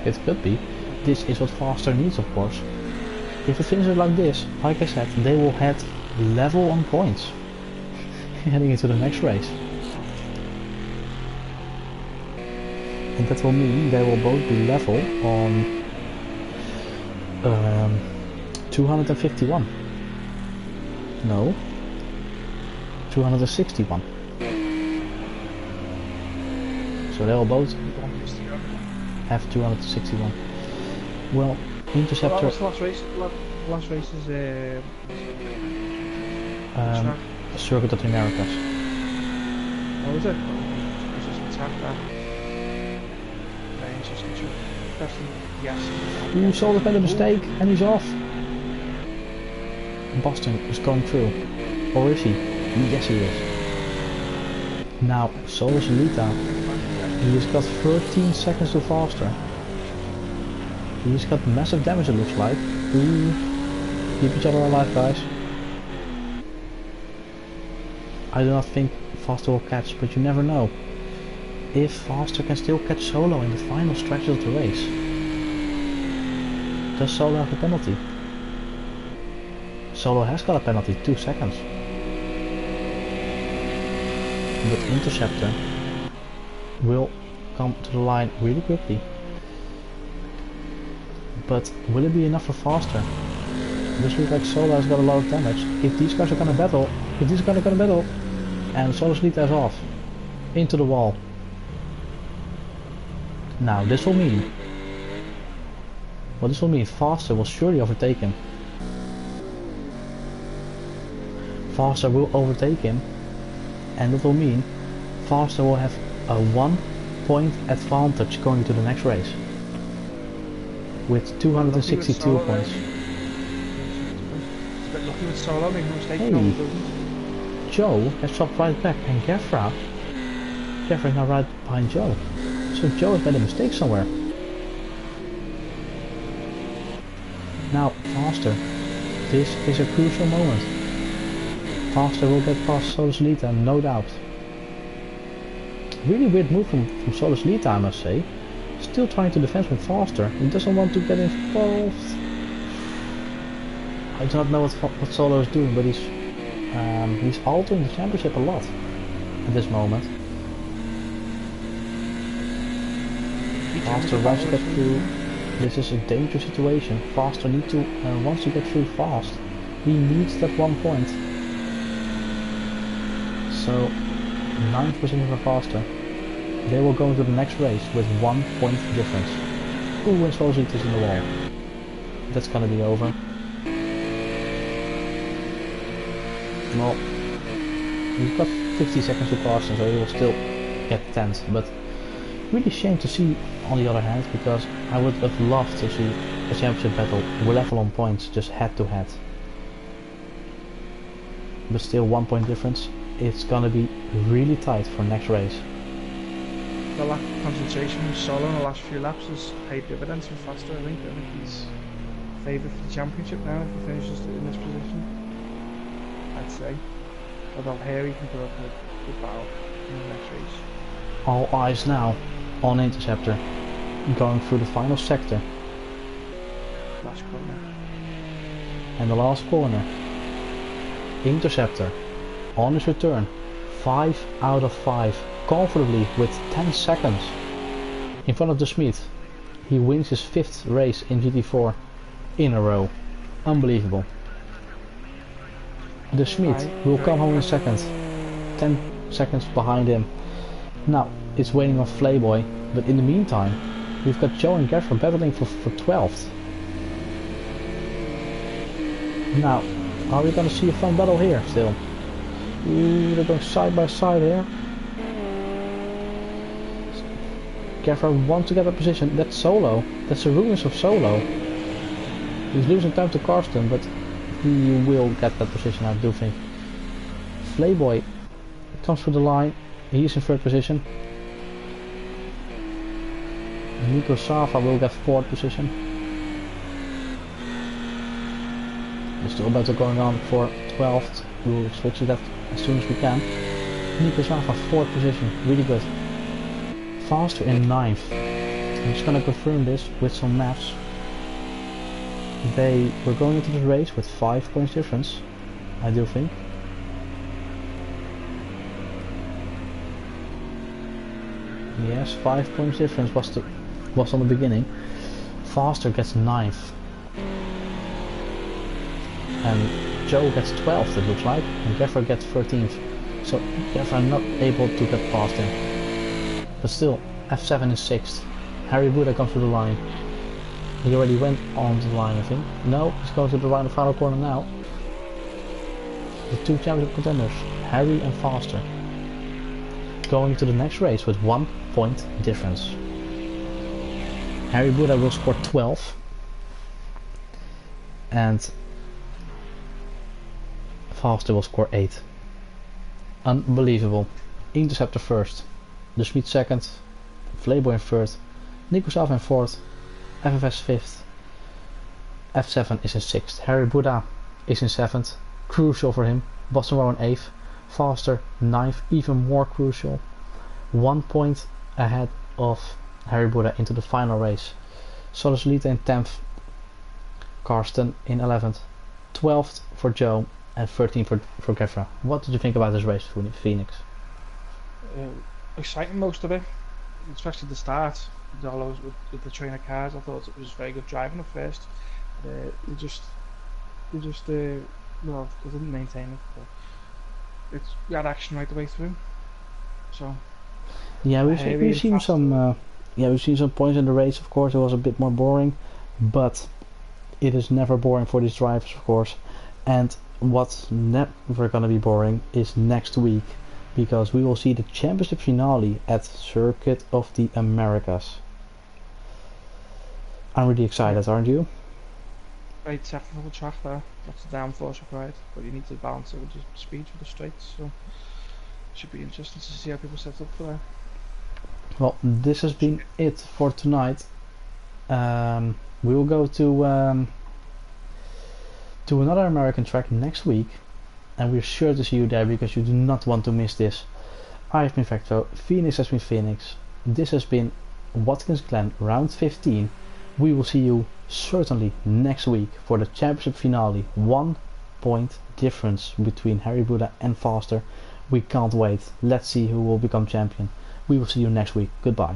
It could be. This is what Faster needs, of course. If it finishes like this, like I said, they will head level on points. Heading into the next race. And that will mean they will both be level on 251. No. 261. So they all both have 261. Well, Interceptor... Well, that was the last race. Last race is Circuit of the Americas. what was it? It's just attack that. Yes. Ooh, Solar's made a mistake and he's off. Boston is going through. Or is he? Yes, he is. Now, Solar's Lita. He has got 13 seconds to faster. He's got massive damage, it looks like. Ooh. Keep each other alive, guys. I do not think Faster will catch, but you never know. If Faster can still catch Solo in the final stretch of the race. Does Solo have a penalty? Solo has got a penalty, 2 seconds. But Interceptor will come to the line really quickly. But will it be enough for Faster? This looks like Solo has got a lot of damage. If these guys are gonna battle, and Solo's Lita is off. Into the wall. Now this will mean... Well, this will mean Faster will surely overtake him. Faster will overtake him. And that will mean Faster will have a 1 point advantage going to the next race. With 262 points. Lucky with Solo, making a mistake. Hey. Joe has dropped right back, and Gavra is now right behind Joe. So Joe has made a mistake somewhere. Now, Faster. This is a crucial moment. Faster will get past Solus Lita, no doubt. Really weird move from Solus Lita, I must say. Still trying to defend from Faster. He doesn't want to get involved. I do not know what Solo is doing, but he's altering the championship a lot at this moment. Faster wants to get through. This is a dangerous situation. Faster wants to get through fast. He needs that 1 point. So 9th position for Faster. They will go into the next race with 1 point difference. Ooh, and Solus is in the wall. That's gonna be over. Well, he's got 50 seconds to pass, so he will still get 10th, but really shame to see on the other hand, because I would have loved to see a championship battle level on points, just head to head. But still 1 point difference, it's gonna be really tight for next race. The lack of concentration from Solo in the last few laps has paid dividends for Faster, I think he's favoured for the championship now if he finishes in this position. I'd say. Although here he can put up a good battle in the next race. All eyes now on Interceptor, going through the final sector. Last corner. And the last corner. Interceptor, on his return, 5 out of 5, comfortably with 10 seconds in front of the Smith. He wins his 5th race in GT4 in a row. Unbelievable. The Smith will come home in second, 10 seconds behind him. Now it's waiting on Flayboy, but in the meantime we've got Joe and Gavra battling for 12th. Now, are we gonna see a fun battle here still? Ooh, they're going side by side here. Gavra wants to get a position. That's Solo. That's the ruins of Solo. He's losing time to Karsten, but he will get that position, I do think. Flayboy comes through the line. He's in 3rd position. Nico Sava will get 4th position. We're still battle going on for 12th. We'll switch to that as soon as we can. Nico Sava 4th position, really good. Faster in 9th. I'm just gonna confirm this with some maps. They were going into this race with 5 points difference, I do think. Yes, 5 points difference was on the beginning. Faster gets 9th. and Joe gets 12th it looks like, and Gavra gets 13th. So Gavra not able to get past him. But still, F7 is 6th. Harry Buddha comes to the line. He already went on the line I think. No, he's going to the right final corner now. The two championship contenders, Harry and Foster, going into the next race with 1 point difference. Harry Buddha will score 12 and Foster will score 8. Unbelievable. Interceptor first, De Schmid second, Flayboy in third, Nico Salva in fourth, FFS fifth, F7 is in sixth, Harry Buddha is in seventh, crucial for him, Boston Row in eighth, Foster ninth, even more crucial, 1 point ahead of Harry Buddha into the final race. Solis in 10th, Karsten in 11th, 12th for Joe and 13th for Gavra. What did you think about this race, Phoenix? Exciting most of it, especially the start. All with the trainer cars, I thought it was very good driving at first. They just well, they didn't maintain it, but we had action right the way through. So yeah, we've seen some we've seen some points in the race. Of course, it was a bit more boring, but it is never boring for these drivers, of course. And what's never gonna be boring is next week, because we will see the championship finale at Circuit of the Americas. I'm really excited, aren't you? Very technical track there. Lots of downforce required, but you need to balance it with your speed for the straights. So it should be interesting to see how people set up for that. Well, this has been it for tonight. We will go to another American track next week, and we're sure to see you there because you do not want to miss this. I've been Vecto, Phoenix has been Phoenix. This has been Watkins Glen round 15. We will see you certainly next week for the championship finale. 1 point difference between Harry Buddha and Foster. We can't wait. Let's see who will become champion. We will see you next week. Goodbye.